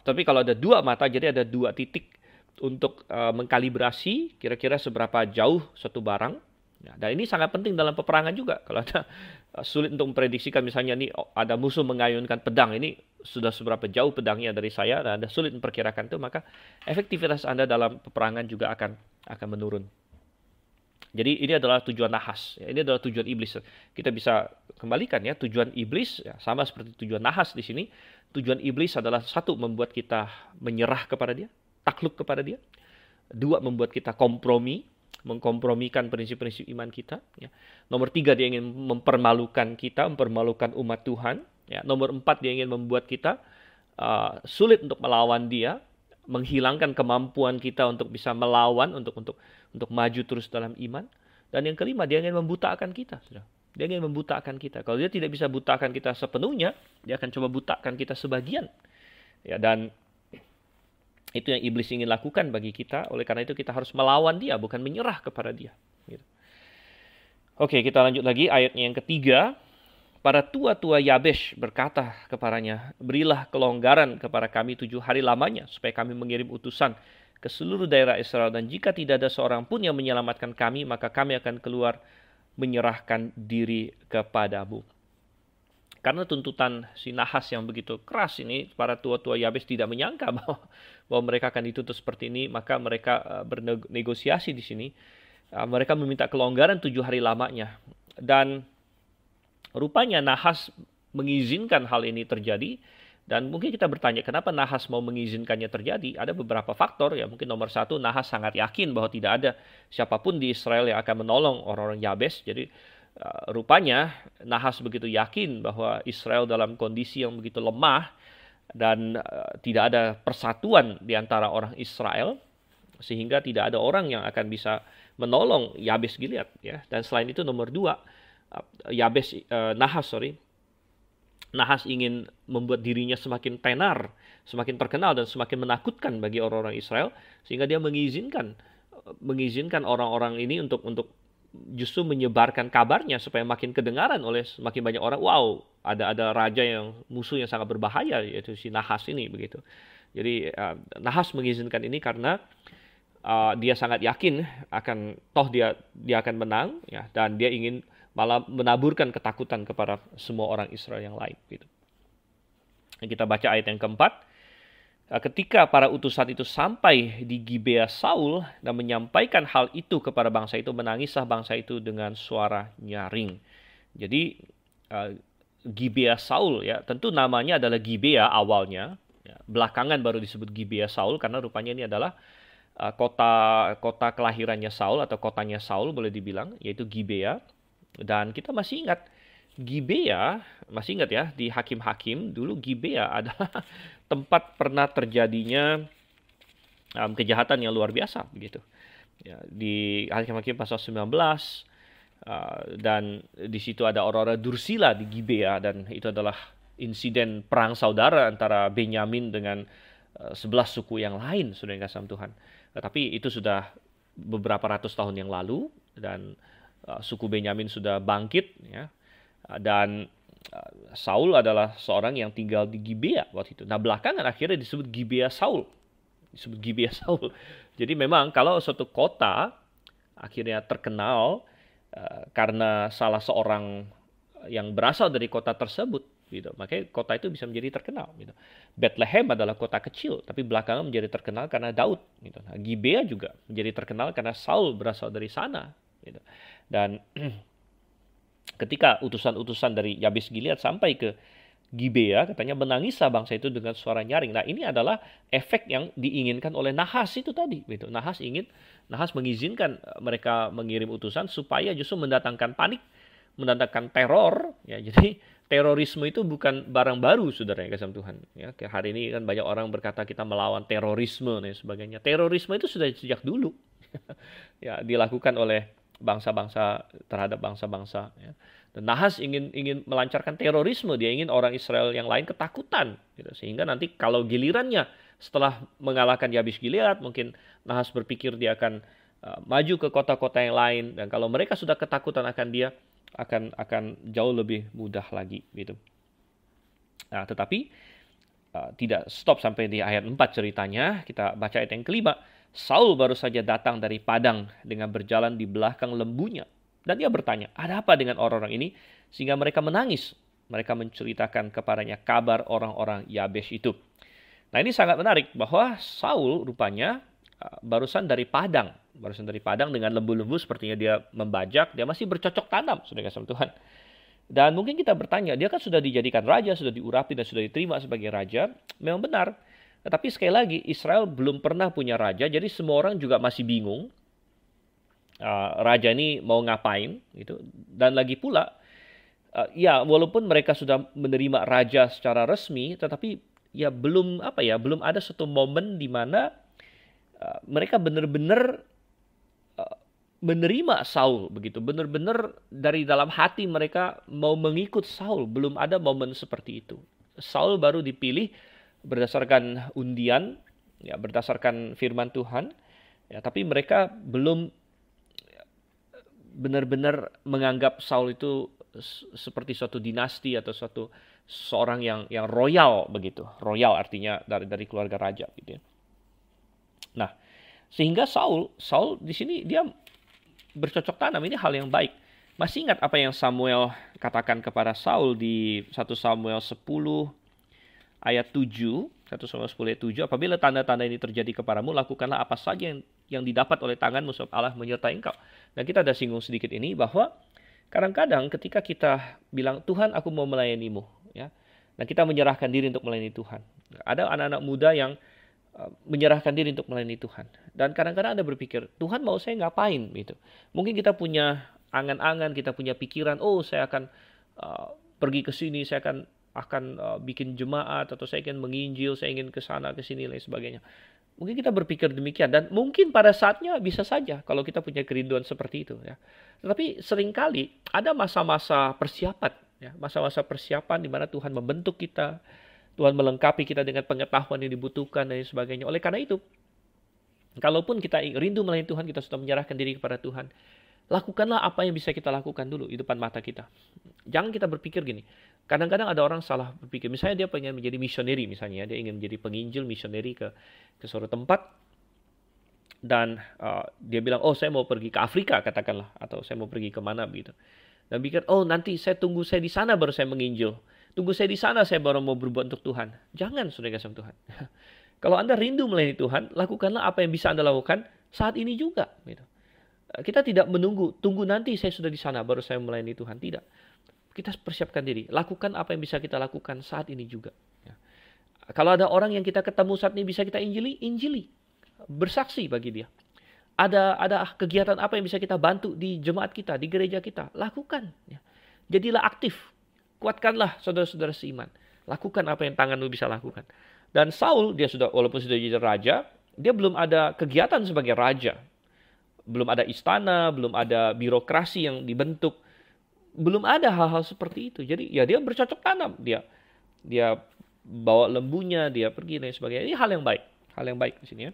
Tapi kalau ada dua mata, jadi ada dua titik untuk mengkalibrasi kira-kira seberapa jauh suatu barang. Ya, dan ini sangat penting dalam peperangan juga. Kalau ada sulit untuk memprediksikan, misalnya nih ada musuh mengayunkan pedang, ini sudah seberapa jauh pedangnya dari saya, dan Anda sulit memperkirakan itu, maka efektivitas Anda dalam peperangan juga akan menurun. Jadi ini adalah tujuan nahas. Ya, ini adalah tujuan iblis. Kita bisa kembalikan ya, tujuan iblis ya, sama seperti tujuan nahas di sini. Tujuan iblis adalah satu, membuat kita menyerah kepada dia, takluk kepada dia. Dua, membuat kita mengkompromikan prinsip-prinsip iman kita. Ya. Nomor tiga, dia ingin mempermalukan kita, mempermalukan umat Tuhan. Ya. Nomor empat, dia ingin membuat kita sulit untuk melawan dia, menghilangkan kemampuan kita untuk bisa melawan, untuk maju terus dalam iman. Dan yang kelima, dia ingin membutakan kita. Dia ingin membutakan kita. Kalau dia tidak bisa butakan kita sepenuhnya, dia akan coba butakan kita sebagian. Ya, dan itu yang iblis ingin lakukan bagi kita. Oleh karena itu kita harus melawan dia, bukan menyerah kepada dia. Gitu. Oke, kita lanjut lagi ayatnya yang ketiga. Para tua-tua Yabesh berkata kepadanya, berilah kelonggaran kepada kami 7 hari lamanya, supaya kami mengirim utusan ke seluruh daerah Israel. Dan jika tidak ada seorang pun yang menyelamatkan kami, maka kami akan keluar menyerahkan diri kepadamu. Karena tuntutan si nahas yang begitu keras ini, para tua-tua Yabesh tidak menyangka bahwa mereka akan dituntut seperti ini, maka mereka bernegosiasi di sini. Mereka meminta kelonggaran 7 hari lamanya. Dan rupanya nahas mengizinkan hal ini terjadi. Dan mungkin kita bertanya, kenapa nahas mau mengizinkannya terjadi? Ada beberapa faktor. Ya, mungkin nomor satu, nahas sangat yakin bahwa tidak ada siapapun di Israel yang akan menolong orang-orang Yabesh. Jadi rupanya nahas begitu yakin bahwa Israel dalam kondisi yang begitu lemah dan tidak ada persatuan di antara orang Israel, sehingga tidak ada orang yang akan bisa menolong Yabesh Gilead. Ya. Dan selain itu nomor dua, Nahas ingin membuat dirinya semakin tenar, semakin terkenal dan semakin menakutkan bagi orang-orang Israel, sehingga dia mengizinkan orang-orang ini untuk justru menyebarkan kabarnya supaya makin kedengaran oleh semakin banyak orang. Wow, ada raja yang musuh yang sangat berbahaya, yaitu si Nahas ini begitu. Jadi Nahas mengizinkan ini karena dia sangat yakin dia akan menang, ya, dan dia ingin malah menaburkan ketakutan kepada semua orang Israel yang lain. Gitu. Kita baca ayat yang keempat. Ketika para utusan itu sampai di Gibea Saul dan menyampaikan hal itu kepada bangsa itu, menangislah bangsa itu dengan suara nyaring. Jadi Gibea Saul, ya, tentu namanya adalah Gibea awalnya. Ya, belakangan baru disebut Gibea Saul karena rupanya ini adalah kota kelahirannya Saul atau kotanya Saul boleh dibilang, yaitu Gibea. Dan kita masih ingat Gibea, masih ingat ya, di Hakim-Hakim dulu Gibea adalah tempat pernah terjadinya kejahatan yang luar biasa begitu. Ya, di Hakim-Hakim pasal 19 dan di situ ada orang-orang Dursila di Gibea, dan itu adalah insiden perang saudara antara Benyamin dengan 11 suku yang lain, saudara yang kasih dalam Tuhan. Tetapi itu sudah beberapa ratus tahun yang lalu, dan suku Benyamin sudah bangkit, ya. Dan Saul adalah seorang yang tinggal di Gibea waktu itu. Nah, belakangan akhirnya disebut Gibea Saul. Disebut Gibea Saul. Jadi memang kalau suatu kota akhirnya terkenal karena salah seorang yang berasal dari kota tersebut, gitu, makanya kota itu bisa menjadi terkenal. Gitu. Bethlehem adalah kota kecil, tapi belakangan menjadi terkenal karena Daud. Gitu. Nah, Gibea juga menjadi terkenal karena Saul berasal dari sana. Gitu. Dan ketika utusan-utusan dari Yabes Gilead sampai ke Gibea, katanya menangislah bangsa itu dengan suara nyaring. Nah, ini adalah efek yang diinginkan oleh Nahas itu tadi. Gitu. Nahas mengizinkan mereka mengirim utusan supaya justru mendatangkan panik, mendatangkan teror. Ya, jadi terorisme itu bukan barang baru, saudara yang kasih Tuhan. Ya, hari ini kan banyak orang berkata kita melawan terorisme dan sebagainya. Terorisme itu sudah sejak dulu ya, dilakukan oleh bangsa-bangsa terhadap bangsa-bangsa. Ya. Dan Nahas ingin melancarkan terorisme, dia ingin orang Israel yang lain ketakutan, gitu. Sehingga nanti kalau gilirannya setelah mengalahkan Yabes Gilead, mungkin Nahas berpikir dia akan maju ke kota-kota yang lain, dan kalau mereka sudah ketakutan akan dia, akan jauh lebih mudah lagi, gitu. Nah, tetapi tidak stop sampai di ayat 4 ceritanya. Kita baca ayat yang kelima. Saul baru saja datang dari padang dengan berjalan di belakang lembunya. Dan dia bertanya, ada apa dengan orang-orang ini? Sehingga mereka menangis. Mereka menceritakan kepadanya kabar orang-orang Yabes itu. Nah, ini sangat menarik bahwa Saul rupanya barusan dari padang. Barusan dari padang dengan lembu-lembu, sepertinya dia membajak. Dia masih bercocok tanam, saudara kasih Tuhan. Dan mungkin kita bertanya, dia kan sudah dijadikan raja, sudah diurapi dan sudah diterima sebagai raja. Memang benar. Tetapi sekali lagi, Israel belum pernah punya raja, jadi semua orang juga masih bingung. Raja ini mau ngapain, gitu. Dan lagi pula, ya walaupun mereka sudah menerima raja secara resmi, tetapi ya belum ada satu momen di mana mereka benar-benar menerima Saul, begitu. Benar-benar dari dalam hati mereka mau mengikut Saul. Belum ada momen seperti itu. Saul baru dipilih berdasarkan undian, ya, berdasarkan firman Tuhan, ya, tapi mereka belum benar-benar menganggap Saul itu seperti suatu dinasti atau seorang yang royal, begitu. Royal artinya dari keluarga raja, gitu ya. Nah, sehingga Saul di sini dia bercocok tanam, ini hal yang baik. Masih ingat apa yang Samuel katakan kepada Saul di 1 Samuel 10 ayat 7, 1 Samuel 10 ayat 7, apabila tanda-tanda ini terjadi kepadamu, lakukanlah apa saja yang didapat oleh tanganmu, sebab Allah menyertai engkau. Dan kita ada singgung sedikit ini, bahwa kadang-kadang ketika kita bilang, Tuhan aku mau melayanimu, ya, dan kita menyerahkan diri untuk melayani Tuhan. Ada anak-anak muda yang menyerahkan diri untuk melayani Tuhan. Dan kadang-kadang Anda berpikir, Tuhan mau saya ngapain? Gitu. Mungkin kita punya angan-angan, kita punya pikiran, oh saya akan pergi ke sini, saya akan bikin jemaat, atau saya ingin menginjil, saya ingin ke sana, ke sini, lain sebagainya. Mungkin kita berpikir demikian, dan mungkin pada saatnya bisa saja kalau kita punya kerinduan seperti itu. Ya. Tetapi seringkali ada masa-masa persiapan, ya, masa-masa persiapan di mana Tuhan membentuk kita, Tuhan melengkapi kita dengan pengetahuan yang dibutuhkan dan sebagainya. Oleh karena itu, kalaupun kita rindu melayani Tuhan, kita sudah menyerahkan diri kepada Tuhan, lakukanlah apa yang bisa kita lakukan dulu di depan mata kita. Jangan kita berpikir gini. Kadang-kadang ada orang salah berpikir. Misalnya dia pengen menjadi misioneri, misalnya dia ingin menjadi penginjil misioneri ke suatu tempat, dan dia bilang, oh saya mau pergi ke Afrika katakanlah, atau saya mau pergi kemana begitu. Dan pikir, oh nanti saya tunggu saya di sana baru saya menginjil. Tunggu saya di sana saya baru mau berbuat untuk Tuhan. Jangan, saudara kasih Tuhan. Kalau Anda rindu melayani Tuhan, lakukanlah apa yang bisa Anda lakukan saat ini juga. Gitu. Kita tidak tunggu nanti saya sudah di sana baru saya melayani Tuhan. Tidak. Kita persiapkan diri. Lakukan apa yang bisa kita lakukan saat ini juga. Ya. Kalau ada orang yang kita ketemu saat ini bisa kita injili. Bersaksi bagi dia. Ada kegiatan apa yang bisa kita bantu di jemaat kita, di gereja kita. Lakukan. Ya. Jadilah aktif. Kuatkanlah saudara-saudara seiman. Lakukan apa yang tanganmu bisa lakukan. Dan Saul, walaupun sudah jadi raja, dia belum ada kegiatan sebagai raja. Belum ada istana, belum ada birokrasi yang dibentuk. Belum ada hal-hal seperti itu. Jadi ya dia bercocok tanam. Dia bawa lembunya, dia pergi dan sebagainya. Ini hal yang baik di sini ya.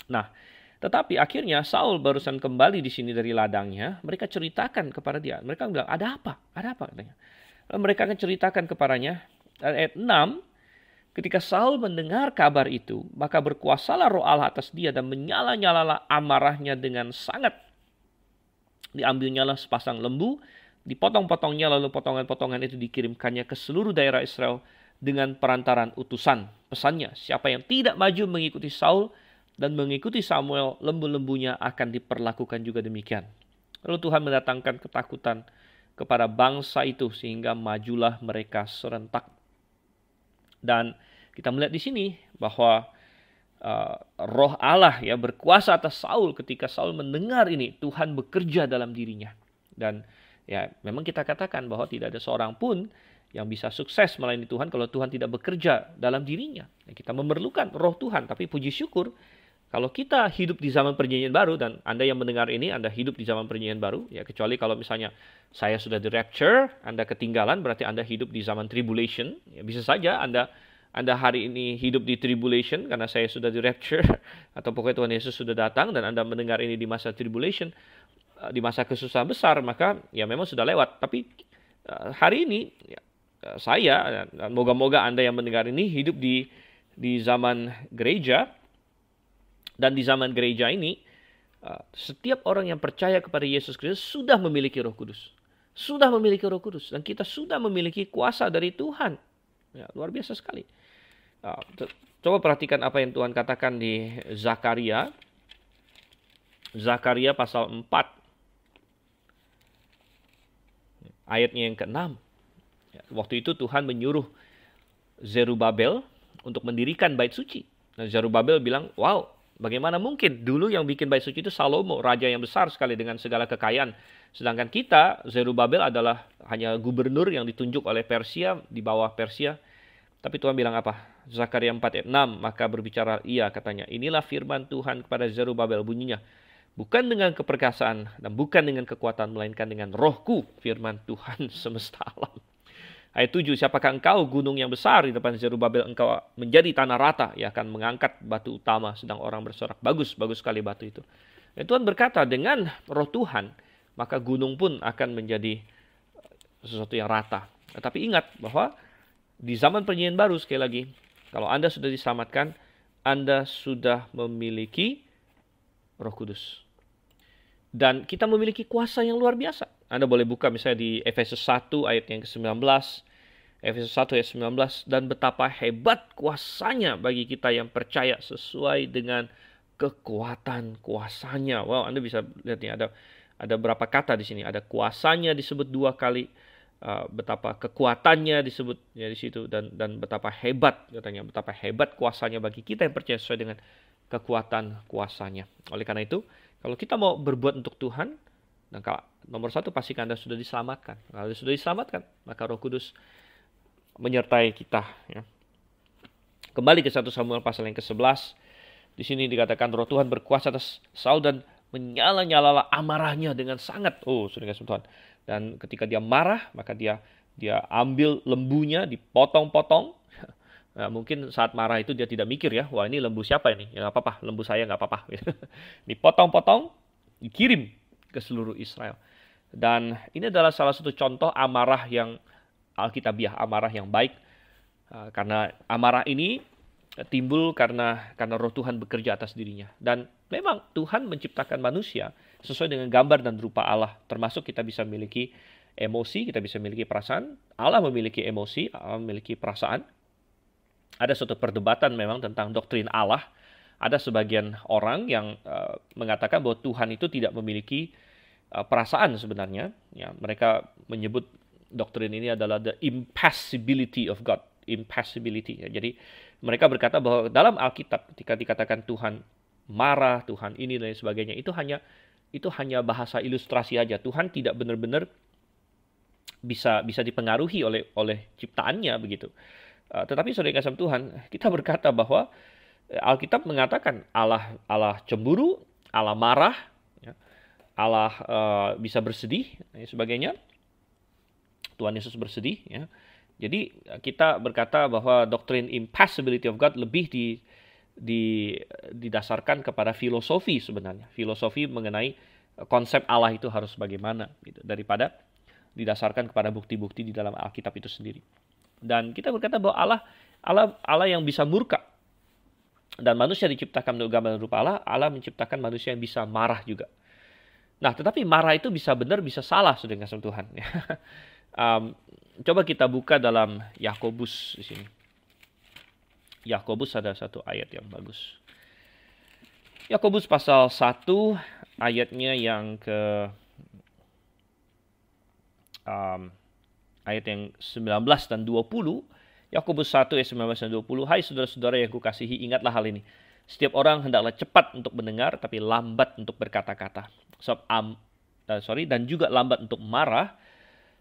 Nah, tetapi akhirnya Saul barusan kembali di sini dari ladangnya, mereka ceritakan kepada dia. Mereka bilang, ada apa? Ada apa katanya. Lalu mereka akan ceritakan kepadanya. Ayat 6, ketika Saul mendengar kabar itu, maka berkuasalah roh Allah atas dia dan menyala-nyalalah amarahnya dengan sangat. Diambilnyalah sepasang lembu, dipotong-potongnya, lalu potongan-potongan itu dikirimkannya ke seluruh daerah Israel dengan perantaran utusan. Pesannya, siapa yang tidak maju mengikuti Saul dan mengikuti Samuel, lembu-lembunya akan diperlakukan juga demikian. Lalu Tuhan mendatangkan ketakutan kepada bangsa itu sehingga majulah mereka serentak. Dan kita melihat di sini bahwa roh Allah ya berkuasa atas Saul. Ketika Saul mendengar ini, Tuhan bekerja dalam dirinya. Dan ya memang kita katakan bahwa tidak ada seorang pun yang bisa sukses melayani Tuhan kalau Tuhan tidak bekerja dalam dirinya. Kita memerlukan roh Tuhan, tapi puji syukur kalau kita hidup di zaman perjanjian baru, dan Anda yang mendengar ini, Anda hidup di zaman perjanjian baru, ya kecuali kalau misalnya saya sudah di rapture, Anda ketinggalan, berarti Anda hidup di zaman tribulation. Ya, bisa saja Anda hari ini hidup di tribulation karena saya sudah di rapture, atau pokoknya Tuhan Yesus sudah datang dan Anda mendengar ini di masa tribulation, di masa kesusahan besar, maka ya memang sudah lewat. Tapi hari ini ya, saya, dan moga-moga Anda yang mendengar ini hidup di zaman gereja. Dan di zaman gereja ini, setiap orang yang percaya kepada Yesus Kristus sudah memiliki Roh Kudus. Sudah memiliki Roh Kudus. Dan kita sudah memiliki kuasa dari Tuhan. Ya, luar biasa sekali. Coba perhatikan apa yang Tuhan katakan di Zakaria. Zakaria pasal 4. Ayatnya yang ke-6. Ya, waktu itu Tuhan menyuruh Zerubabel untuk mendirikan bait suci. Nah, Zerubabel bilang, wow, bagaimana mungkin? Dulu yang bikin bait suci itu Salomo, raja yang besar sekali dengan segala kekayaan. Sedangkan kita, Zerubabel adalah hanya gubernur yang ditunjuk oleh Persia, di bawah Persia. Tapi Tuhan bilang apa? Zakaria 4 ayat 6, maka berbicara ia katanya, inilah firman Tuhan kepada Zerubabel, bunyinya, bukan dengan keperkasaan dan bukan dengan kekuatan, melainkan dengan rohku, firman Tuhan semesta alam. Ayat 7, siapakah engkau gunung yang besar di depan Zerubabel, engkau menjadi tanah rata, ia akan mengangkat batu utama, sedang orang bersorak, bagus sekali batu itu. Dan Tuhan berkata, dengan roh Tuhan, maka gunung pun akan menjadi sesuatu yang rata. Tetapi ingat bahwa di zaman perjanjian baru, sekali lagi, kalau Anda sudah diselamatkan, Anda sudah memiliki Roh Kudus. Dan kita memiliki kuasa yang luar biasa. Anda boleh buka misalnya di Efesus 1 ayat yang ke-19. Efesus 1 ayat 19. Dan betapa hebat kuasanya bagi kita yang percaya sesuai dengan kekuatan kuasanya. Wow, Anda bisa lihat nih, ada berapa kata di sini. Ada kuasanya disebut 2 kali. Betapa kekuatannya disebut ya di situ, dan betapa hebat katanya, betapa hebat kuasanya bagi kita yang percaya sesuai dengan kekuatan kuasanya. Oleh karena itu, kalau kita mau berbuat untuk Tuhan, dan nomor 1 pastikan Anda sudah diselamatkan. Kalau sudah diselamatkan, maka Roh Kudus menyertai kita. Ya. Kembali ke 1 Samuel pasal yang ke-11. Di sini dikatakan Roh Tuhan berkuasa atas Saul dan menyala-nyalalah amarahnya dengan sangat. Oh, sudah kasih Tuhan. Dan ketika dia marah, maka dia ambil lembunya, dipotong-potong. Nah, mungkin saat marah itu dia tidak mikir ya, wah ini lembu siapa ini? Ya nggak apa-apa, lembu saya nggak apa-apa. Dipotong-potong, dikirim ke seluruh Israel. Dan ini adalah salah satu contoh amarah yang alkitabiah, amarah yang baik. Karena amarah ini timbul karena Roh Tuhan bekerja atas dirinya. Dan memang Tuhan menciptakan manusia sesuai dengan gambar dan rupa Allah. Termasuk kita bisa memiliki emosi, kita bisa memiliki perasaan. Allah memiliki emosi, Allah memiliki perasaan. Ada suatu perdebatan memang tentang doktrin Allah. Ada sebagian orang yang mengatakan bahwa Tuhan itu tidak memiliki perasaan sebenarnya. Ya, mereka menyebut doktrin ini adalah the impassibility of God. Impassibility. Ya, jadi mereka berkata bahwa dalam Alkitab ketika dikatakan Tuhan marah, Tuhan ini dan sebagainya, itu hanya bahasa ilustrasi aja. Tuhan tidak benar-benar bisa dipengaruhi oleh ciptaannya begitu. Tetapi saudara kasih Tuhan, kita berkata bahwa Alkitab mengatakan Allah cemburu, Allah marah, ya, Allah bisa bersedih dan sebagainya. Tuhan Yesus bersedih, ya. Jadi kita berkata bahwa doktrin impassibility of God lebih didasarkan kepada filosofi sebenarnya. Filosofi mengenai konsep Allah itu harus bagaimana gitu, daripada didasarkan kepada bukti-bukti di dalam Alkitab itu sendiri. Dan kita berkata bahwa Allah yang bisa murka. Dan manusia diciptakan menurut gambar dan rupa Allah, Allah menciptakan manusia yang bisa marah juga. Nah, tetapi marah itu bisa benar, bisa salah, saudara kasih Tuhan. Coba kita buka dalam Yakobus di sini. Yakobus ada satu ayat yang bagus. Yakobus pasal 1 ayatnya yang ke ayat yang 19 dan 20. Yakobus 1 ayat 19 dan 20. Hai saudara-saudara yang kukasihi, ingatlah hal ini. Setiap orang hendaklah cepat untuk mendengar, tapi lambat untuk berkata-kata. Dan juga lambat untuk marah,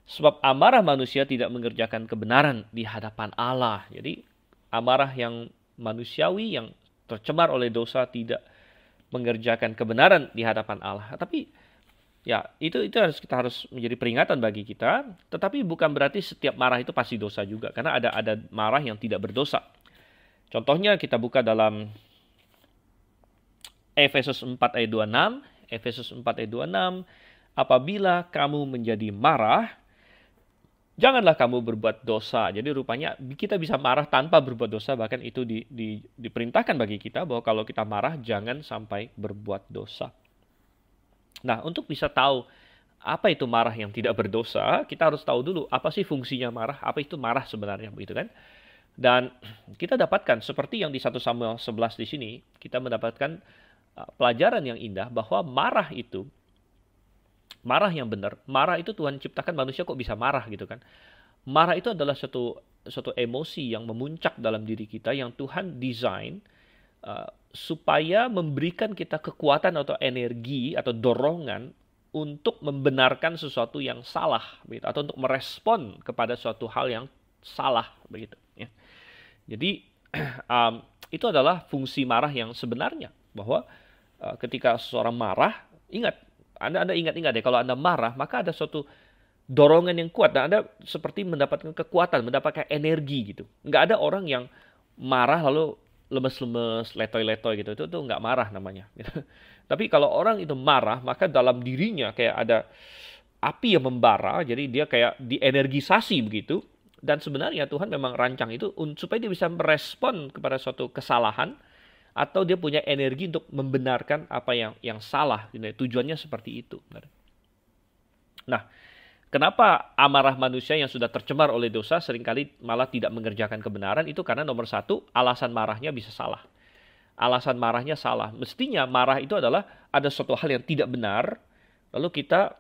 sebab amarah manusia tidak mengerjakan kebenaran di hadapan Allah. Jadi amarah yang manusiawi, yang tercemar oleh dosa, tidak mengerjakan kebenaran di hadapan Allah. Tapi ya, itu kita harus menjadi peringatan bagi kita. Tetapi bukan berarti setiap marah itu pasti dosa juga, karena ada marah yang tidak berdosa. Contohnya kita buka dalam Efesus 4 ayat 26. Efesus 4 ayat 26. Apabila kamu menjadi marah, janganlah kamu berbuat dosa. Jadi rupanya kita bisa marah tanpa berbuat dosa. Bahkan itu diperintahkan bagi kita bahwa kalau kita marah jangan sampai berbuat dosa. Nah, untuk bisa tahu apa itu marah yang tidak berdosa, kita harus tahu dulu apa sih fungsinya marah, apa itu marah sebenarnya, begitu kan? Dan kita dapatkan seperti yang di 1 Samuel 11 di sini, kita mendapatkan pelajaran yang indah bahwa marah yang benar, marah itu Tuhan ciptakan manusia kok bisa marah gitu kan. Marah itu adalah suatu emosi yang memuncak dalam diri kita yang Tuhan desain supaya memberikan kita kekuatan atau energi atau dorongan untuk membenarkan sesuatu yang salah, begitu, atau untuk merespon kepada suatu hal yang salah, begitu. Ya. Jadi itu adalah fungsi marah yang sebenarnya, bahwa ketika seseorang marah, Anda ingat-ingat ya, kalau Anda marah, maka ada suatu dorongan yang kuat, dan Anda seperti mendapatkan kekuatan, mendapatkan energi gitu. Nggak ada orang yang marah lalu lemes-lemes, letoy-letoy gitu, itu nggak marah namanya. Gitu. Tapi kalau orang itu marah, maka dalam dirinya kayak ada api yang membara, jadi dia kayak dienergisasi begitu. Dan sebenarnya Tuhan memang rancang itu supaya dia bisa merespon kepada suatu kesalahan, atau dia punya energi untuk membenarkan apa yang salah. Tujuannya seperti itu. Nah, kenapa amarah manusia yang sudah tercemar oleh dosa seringkali malah tidak mengerjakan kebenaran? Itu karena nomor satu, alasan marahnya bisa salah. Alasan marahnya salah. Mestinya marah itu adalah ada suatu hal yang tidak benar, lalu kita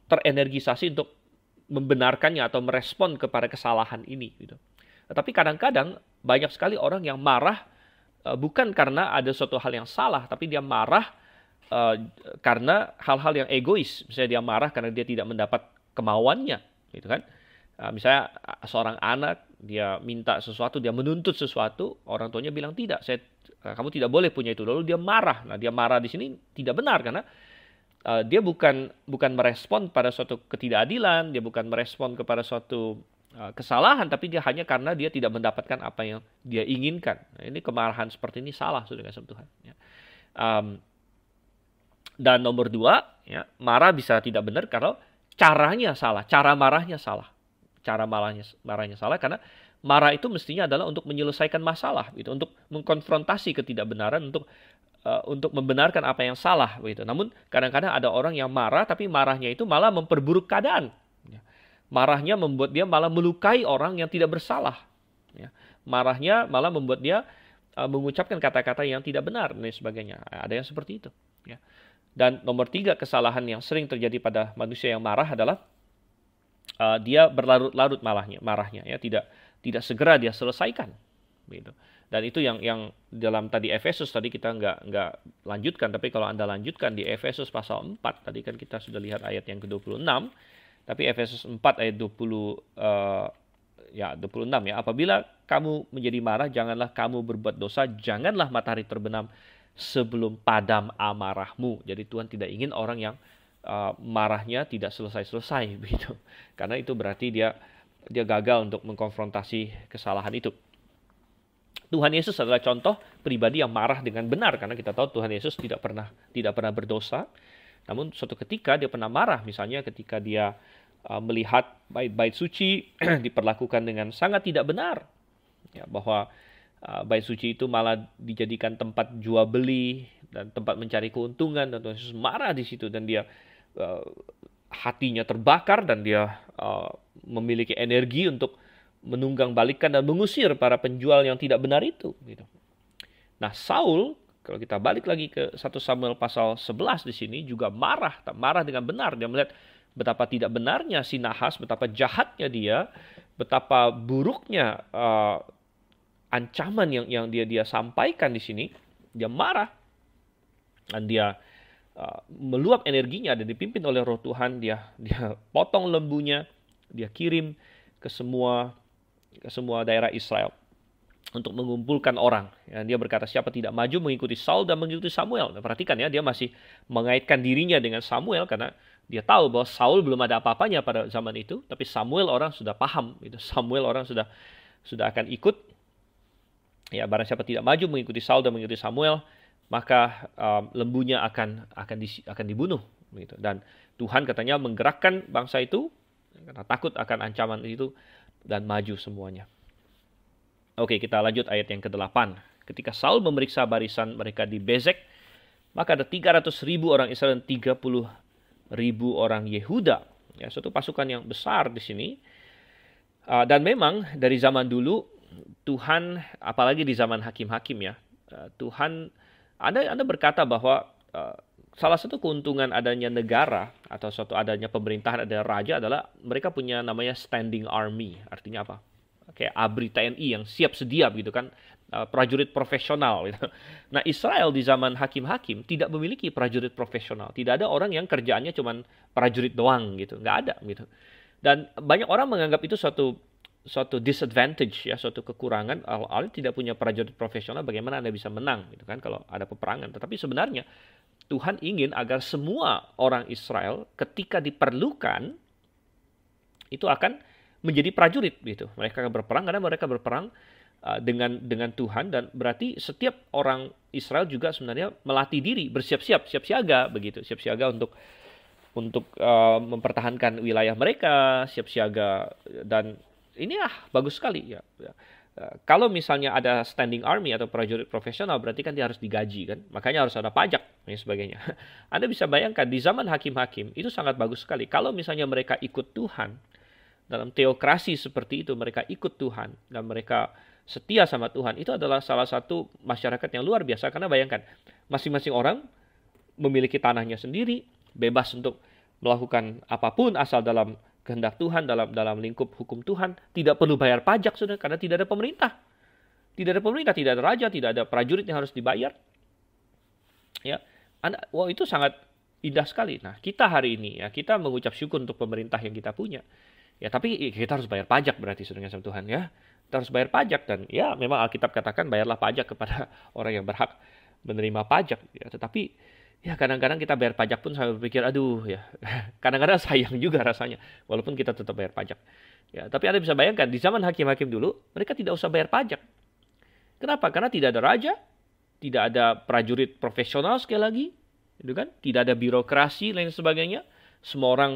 terenergisasi untuk membenarkannya atau merespon kepada kesalahan ini. Gitu. Tetapi kadang-kadang banyak sekali orang yang marah bukan karena ada suatu hal yang salah, tapi dia marah karena hal-hal yang egois. Misalnya dia marah karena dia tidak mendapat kemauannya, gitu kan? Misalnya seorang anak, dia minta sesuatu, dia menuntut sesuatu, orang tuanya bilang tidak, kamu tidak boleh punya itu. Lalu dia marah. Nah, dia marah di sini tidak benar karena dia bukan merespon pada suatu ketidakadilan, dia bukan merespon kepada suatu kesalahan, tapi dia hanya karena dia tidak mendapatkan apa yang dia inginkan. Nah, ini kemarahan seperti ini salah, sudah kasih Tuhan. Ya. Dan nomor dua, ya, marah bisa tidak benar kalau caranya salah, cara marahnya salah. Cara marahnya salah karena marah itu mestinya adalah untuk menyelesaikan masalah, gitu, untuk mengkonfrontasi ketidakbenaran, untuk membenarkan apa yang salah, gitu. Namun kadang-kadang ada orang yang marah, tapi marahnya itu malah memperburuk keadaan. Marahnya membuat dia malah melukai orang yang tidak bersalah. Ya. Marahnya malah membuat dia mengucapkan kata-kata yang tidak benar dan sebagainya. Ada yang seperti itu. Ya. Dan nomor tiga, kesalahan yang sering terjadi pada manusia yang marah adalah dia berlarut-larut marahnya. Ya. Tidak segera dia selesaikan. Gitu. Dan itu yang dalam tadi Efesus tadi kita nggak lanjutkan. Tapi kalau Anda lanjutkan di Efesus pasal 4, tadi kan kita sudah lihat ayat yang ke-26. Tapi Efesus 4 ayat 26 ya. Apabila kamu menjadi marah, janganlah kamu berbuat dosa, janganlah matahari terbenam sebelum padam amarahmu. Jadi Tuhan tidak ingin orang yang marahnya tidak selesai-selesai begitu. Karena itu berarti dia dia gagal untuk mengkonfrontasi kesalahan itu. Tuhan Yesus adalah contoh pribadi yang marah dengan benar, karena kita tahu Tuhan Yesus tidak pernah berdosa. Namun suatu ketika dia pernah marah, misalnya ketika dia melihat bait suci diperlakukan dengan sangat tidak benar, ya, bahwa bait suci itu malah dijadikan tempat jual beli dan tempat mencari keuntungan, dan Tuhan Yesus marah di situ, dan dia hatinya terbakar, dan dia memiliki energi untuk menunggang balikan dan mengusir para penjual yang tidak benar itu. Gitu. Nah, Saul, kalau kita balik lagi ke 1 Samuel pasal 11 di sini, juga marah dengan benar. Dia melihat betapa tidak benarnya si Nahas, betapa jahatnya dia, betapa buruknya ancaman yang dia sampaikan di sini. Dia marah, dan dia meluap energinya, dan dipimpin oleh Roh Tuhan. Dia potong lembunya, dia kirim ke semua daerah Israel untuk mengumpulkan orang. Ya, dia berkata, siapa tidak maju mengikuti Saul dan mengikuti Samuel. Nah, perhatikan ya, dia masih mengaitkan dirinya dengan Samuel, karena dia tahu bahwa Saul belum ada apa-apanya pada zaman itu, tapi Samuel orang sudah paham. Samuel orang sudah akan ikut. Ya, barang siapa tidak maju mengikuti Saul dan mengikuti Samuel, maka lembunya akan dibunuh. Gitu. Dan Tuhan katanya menggerakkan bangsa itu karena takut akan ancaman itu, dan maju semuanya. Oke, kita lanjut ayat yang ke-8. Ketika Saul memeriksa barisan mereka di Bezek, maka ada 300.000 orang Israel dan 30.000 orang Yehuda. Ya, suatu pasukan yang besar di sini. Dan memang dari zaman dulu Tuhan, apalagi di zaman hakim-hakim ya, Tuhan, Anda berkata bahwa salah satu keuntungan adanya negara atau suatu adanya pemerintahan, ada raja, adalah mereka punya namanya standing army. Artinya apa? Kayak ABRI TNI yang siap sedia gitu kan, prajurit profesional gitu. Nah, Israel di zaman hakim-hakim tidak memiliki prajurit profesional. Tidak ada orang yang kerjaannya cuma prajurit doang gitu, nggak ada gitu. Dan banyak orang menganggap itu suatu disadvantage ya, suatu kekurangan. Anda tidak punya prajurit profesional, bagaimana Anda bisa menang gitu kan kalau ada peperangan. Tetapi sebenarnya Tuhan ingin agar semua orang Israel ketika diperlukan itu akan menjadi prajurit gitu. Mereka akan berperang karena mereka berperang dengan Tuhan, dan berarti setiap orang Israel juga sebenarnya melatih diri, bersiap-siap, siap siaga begitu, siap siaga untuk mempertahankan wilayah mereka, siap siaga. Dan ini bagus sekali ya. Kalau misalnya ada standing army atau prajurit profesional, berarti kan dia harus digaji kan, makanya harus ada pajak dan sebagainya. Anda bisa bayangkan di zaman hakim-hakim itu sangat bagus sekali. Kalau misalnya mereka ikut Tuhan, dalam teokrasi seperti itu, mereka ikut Tuhan dan mereka setia sama Tuhan, itu adalah salah satu masyarakat yang luar biasa. Karena bayangkan, masing-masing orang memiliki tanahnya sendiri, bebas untuk melakukan apapun asal dalam kehendak Tuhan, dalam lingkup hukum Tuhan, tidak perlu bayar pajak sudah, karena tidak ada pemerintah. Tidak ada pemerintah, tidak ada raja, tidak ada prajurit yang harus dibayar. Ya, itu sangat indah sekali. Nah, kita hari ini ya, kita mengucap syukur untuk pemerintah yang kita punya. Ya, tapi kita harus bayar pajak berarti saudara sama Tuhan ya. Kita harus bayar pajak, dan ya memang Alkitab katakan bayarlah pajak kepada orang yang berhak menerima pajak. Ya, tetapi ya kadang-kadang kita bayar pajak pun saya berpikir, aduh ya, kadang-kadang sayang juga rasanya, walaupun kita tetap bayar pajak. Ya, tapi Anda bisa bayangkan di zaman hakim-hakim dulu, mereka tidak usah bayar pajak. Kenapa? Karena tidak ada raja, tidak ada prajurit profesional sekali lagi, gitu kan? Tidak ada birokrasi dan lain sebagainya. Semua orang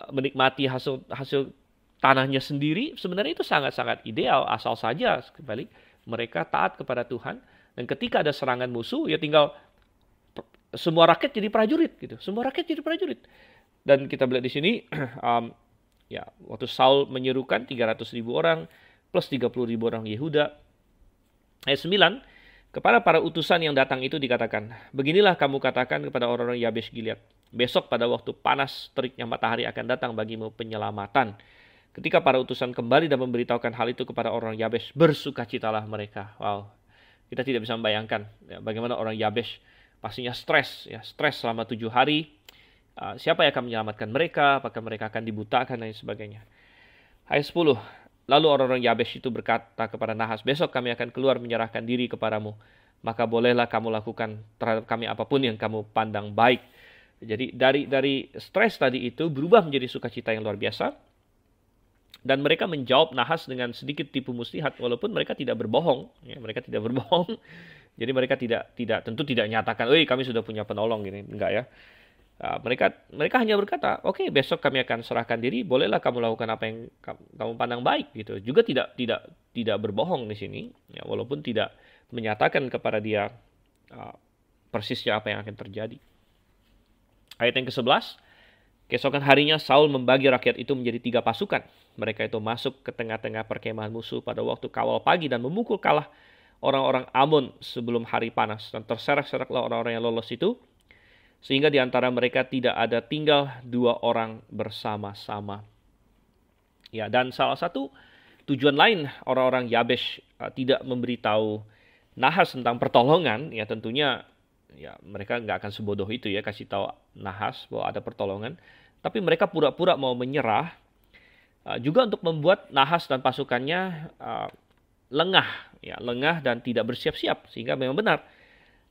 menikmati hasil tanahnya sendiri. Sebenarnya itu sangat-sangat ideal, asal saja kembali mereka taat kepada Tuhan. Dan ketika ada serangan musuh, ya tinggal semua rakyat jadi prajurit gitu. Semua rakyat jadi prajurit. Dan kita melihat di sini ya, waktu Saul menyerukan 300.000 orang plus 30.000 orang Yehuda. Ayat 9, kepada para utusan yang datang itu dikatakan, beginilah kamu katakan kepada orang-orang Yabesh Gilead, besok pada waktu panas teriknya matahari akan datang bagimu penyelamatan. Ketika para utusan kembali dan memberitahukan hal itu kepada orang Yabesh, bersukacitalah mereka. Wow, kita tidak bisa membayangkan ya, bagaimana orang Yabesh pastinya stres selama 7 hari. Siapa yang akan menyelamatkan mereka? Apakah mereka akan dibutakan dan sebagainya. Ayat 10. Lalu orang-orang Yabesh itu berkata kepada Nahas, besok kami akan keluar menyerahkan diri kepadamu. Maka bolehlah kamu lakukan terhadap kami apapun yang kamu pandang baik. Jadi dari stres tadi itu berubah menjadi sukacita yang luar biasa. Dan mereka menjawab nahas dengan sedikit tipu muslihat, walaupun mereka tidak berbohong. Ya, mereka tidak berbohong. Jadi mereka tentu tidak nyatakan, "Woi, kami sudah punya penolong," gini. Enggak ya. Mereka hanya berkata, "Oke, besok kami akan serahkan diri. Bolehlah kamu lakukan apa yang kamu pandang baik," gitu. Juga tidak berbohong di sini, ya, walaupun tidak menyatakan kepada dia persisnya apa yang akan terjadi. Ayat yang ke-11, keesokan harinya Saul membagi rakyat itu menjadi 3 pasukan. Mereka itu masuk ke tengah-tengah perkemahan musuh pada waktu kawal pagi dan memukul kalah orang-orang Amon sebelum hari panas. Dan terserak-seraklah orang-orang yang lolos itu, sehingga di antara mereka tidak ada tinggal 2 orang bersama-sama. Ya, dan salah satu tujuan lain orang-orang Yabesh tidak memberitahu Nahas tentang pertolongan, ya tentunya ya mereka nggak akan sebodoh itu ya kasih tahu Nahas bahwa ada pertolongan, tapi mereka pura-pura mau menyerah juga untuk membuat Nahas dan pasukannya lengah dan tidak bersiap-siap, sehingga memang benar.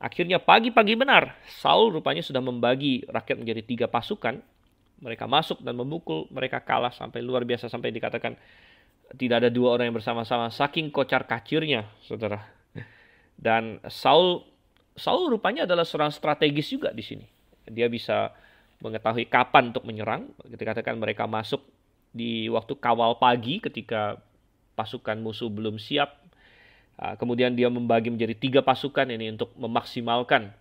Akhirnya pagi-pagi benar, Saul rupanya sudah membagi rakyat menjadi 3 pasukan. Mereka masuk dan memukul, mereka kalah sampai luar biasa, sampai dikatakan tidak ada 2 orang yang bersama-sama, saking kocar kacirnya, saudara. Dan Saul rupanya adalah seorang strategis juga di sini. Dia bisa mengetahui kapan untuk menyerang. Dikatakan mereka masuk di waktu kawal pagi ketika pasukan musuh belum siap. Kemudian dia membagi menjadi 3 pasukan ini untuk memaksimalkan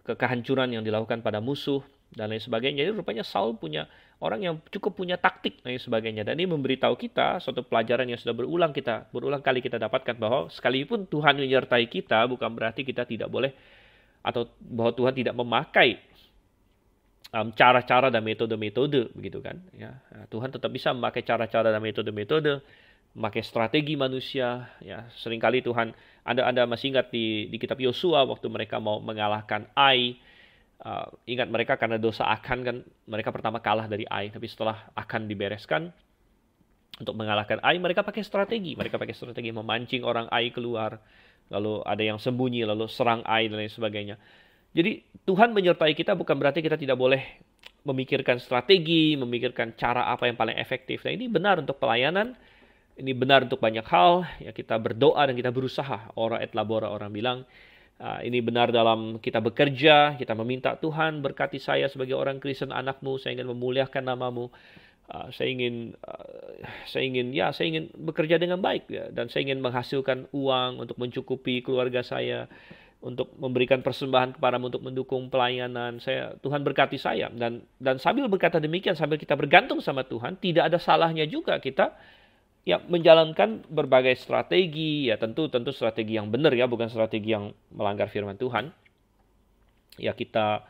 kehancuran yang dilakukan pada musuh dan lain sebagainya. Jadi rupanya Saul punya orang yang cukup punya taktik dan lain sebagainya. Dan ini memberitahu kita suatu pelajaran yang sudah berulang kali kita dapatkan, bahwa sekalipun Tuhan menyertai kita, bukan berarti kita tidak boleh, atau bahwa Tuhan tidak memakai cara-cara dan metode-metode, begitu kan? Ya, Tuhan tetap bisa memakai cara-cara dan metode-metode, memakai strategi manusia. Ya, seringkali Tuhan, Anda masih ingat di kitab Yosua waktu mereka mau mengalahkan Ai. Ingat mereka karena dosa Akan kan, mereka pertama kalah dari Ai, tapi setelah Akan dibereskan untuk mengalahkan Ai, mereka pakai strategi memancing orang Ai keluar, lalu ada yang sembunyi, lalu serang Ai dan lain sebagainya. Jadi Tuhan menyertai kita bukan berarti kita tidak boleh memikirkan strategi, memikirkan cara apa yang paling efektif. Nah, ini benar untuk pelayanan, ini benar untuk banyak hal. Ya, kita berdoa dan kita berusaha. Ora et labora, orang bilang. Ini benar dalam kita bekerja, kita meminta Tuhan berkati saya sebagai orang Kristen, anakmu, saya ingin memuliakan namamu. Saya ingin bekerja dengan baik, ya, dan saya ingin menghasilkan uang untuk mencukupi keluarga saya, untuk memberikan persembahan kepadamu untuk mendukung pelayanan. Tuhan berkati saya, dan sambil berkata demikian, sambil kita bergantung sama Tuhan, tidak ada salahnya juga kita ya menjalankan berbagai strategi, ya tentu strategi yang benar, ya bukan strategi yang melanggar firman Tuhan. Ya, kita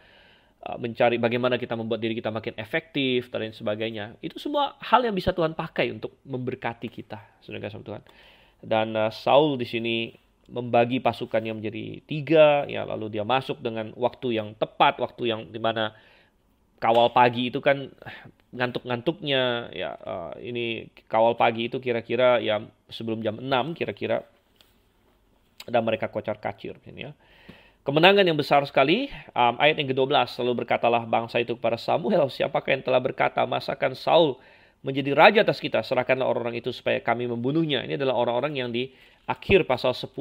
mencari bagaimana kita membuat diri kita makin efektif dan lain sebagainya. Itu semua hal yang bisa Tuhan pakai untuk memberkati kita, saudara kasih Tuhan. Dan Saul di sini membagi pasukannya menjadi 3, ya, lalu dia masuk dengan waktu yang tepat, waktu yang dimana kawal pagi itu kan ngantuk-ngantuknya, ya. Ini kawal pagi itu kira-kira ya sebelum jam 6 kira-kira, dan mereka kocar kacir, ya. Kemenangan yang besar sekali. Ayat yang ke-12, lalu berkatalah bangsa itu kepada Samuel, siapakah yang telah berkata, masakan Saul menjadi raja atas kita, serahkanlah orang-orang itu supaya kami membunuhnya. Ini adalah orang-orang yang di akhir pasal 10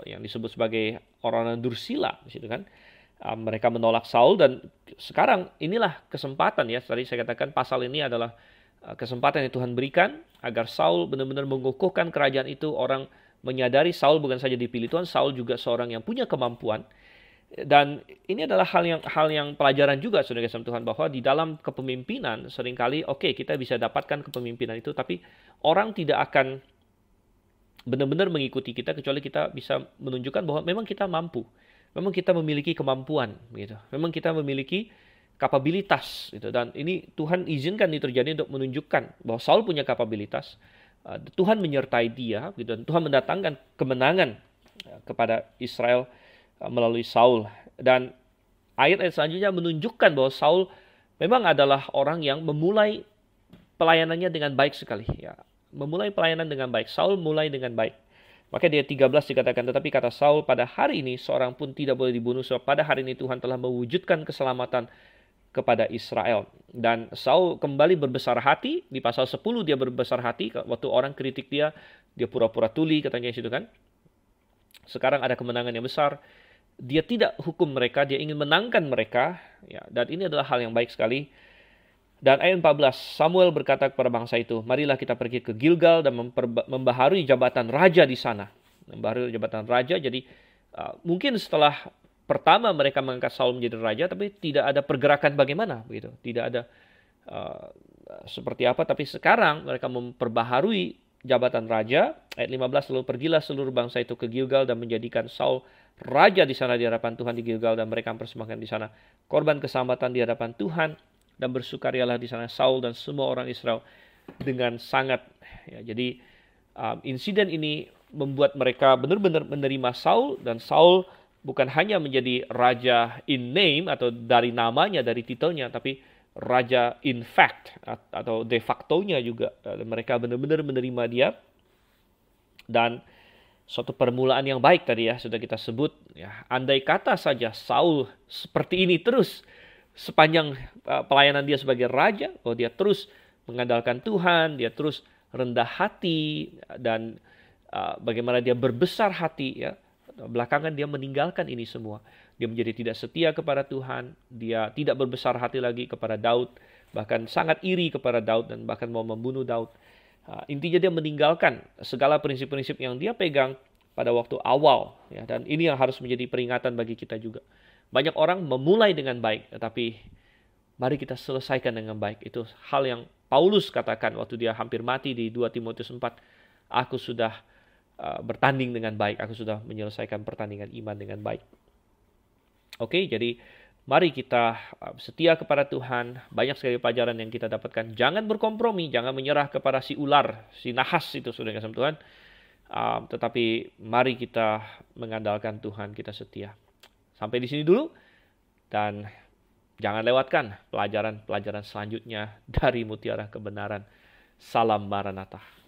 yang disebut sebagai orang-orang dursila di situ kan. Mereka menolak Saul, dan sekarang inilah kesempatan, ya. Tadi saya katakan pasal ini adalah kesempatan yang Tuhan berikan agar Saul benar-benar mengukuhkan kerajaan itu. Orang menyadari Saul bukan saja dipilih Tuhan, Saul juga seorang yang punya kemampuan. Dan ini adalah hal yang pelajaran juga, saudara kasih Tuhan, bahwa di dalam kepemimpinan seringkali kita bisa dapatkan kepemimpinan itu, tapi orang tidak akan benar-benar mengikuti kita kecuali kita bisa menunjukkan bahwa memang kita mampu, memang kita memiliki kemampuan, gitu. Memang kita memiliki kapabilitas, gitu. Dan ini Tuhan izinkan ini terjadi untuk menunjukkan bahwa Saul punya kapabilitas. Tuhan menyertai dia, gitu. Dan Tuhan mendatangkan kemenangan kepada Israel melalui Saul. Dan ayat-ayat selanjutnya menunjukkan bahwa Saul memang adalah orang yang memulai pelayanannya dengan baik sekali, ya. Memulai pelayanan dengan baik. Saul mulai dengan baik. Maka di ayat 13 dikatakan, tetapi kata Saul, pada hari ini seorang pun tidak boleh dibunuh, sebab pada hari ini Tuhan telah mewujudkan keselamatan kepada Israel. Dan Saul kembali berbesar hati. Di pasal 10 dia berbesar hati. Waktu orang kritik dia pura-pura tuli katanya situ kan. Sekarang ada kemenangan yang besar. Dia tidak hukum mereka, dia ingin menangkan mereka. Ya, dan ini adalah hal yang baik sekali. Dan ayat 14, Samuel berkata kepada bangsa itu, marilah kita pergi ke Gilgal dan membaharui jabatan raja di sana. Membaharui jabatan raja, jadi mungkin setelah pertama mereka mengangkat Saul menjadi raja, tapi tidak ada pergerakan bagaimana, begitu. Tidak ada seperti apa, tapi sekarang mereka memperbaharui jabatan raja. Ayat 15, lalu pergilah seluruh bangsa itu ke Gilgal dan menjadikan Saul raja di sana di hadapan Tuhan di Gilgal, dan mereka mempersembahkan di sana korban keselamatan di hadapan Tuhan, dan bersukarialah di sana Saul dan semua orang Israel dengan sangat. Ya, jadi insiden ini membuat mereka benar-benar menerima Saul, dan Saul bukan hanya menjadi raja in name atau dari namanya, dari titelnya, tapi raja in fact atau de facto-nya juga. Mereka benar-benar menerima dia, dan suatu permulaan yang baik tadi ya sudah kita sebut ya. Andai kata saja Saul seperti ini terus sepanjang pelayanan dia sebagai raja, bahwa dia terus mengandalkan Tuhan, dia terus rendah hati, dan bagaimana dia berbesar hati ya. Belakangan dia meninggalkan ini semua. Dia menjadi tidak setia kepada Tuhan, dia tidak berbesar hati lagi kepada Daud, bahkan sangat iri kepada Daud dan bahkan mau membunuh Daud. Intinya dia meninggalkan segala prinsip-prinsip yang dia pegang pada waktu awal ya, dan ini yang harus menjadi peringatan bagi kita juga. Banyak orang memulai dengan baik, tetapi mari kita selesaikan dengan baik. Itu hal yang Paulus katakan waktu dia hampir mati di 2 Timotius 4. Aku sudah bertanding dengan baik, aku sudah menyelesaikan pertandingan iman dengan baik. Oke, jadi mari kita setia kepada Tuhan. Banyak sekali pelajaran yang kita dapatkan. Jangan berkompromi, jangan menyerah kepada si ular, si nahas itu, sudah kasih Tuhan. Tetapi mari kita mengandalkan Tuhan, kita setia. Sampai di sini dulu, dan jangan lewatkan pelajaran-pelajaran selanjutnya dari Mutiara Kebenaran. Salam Maranatha.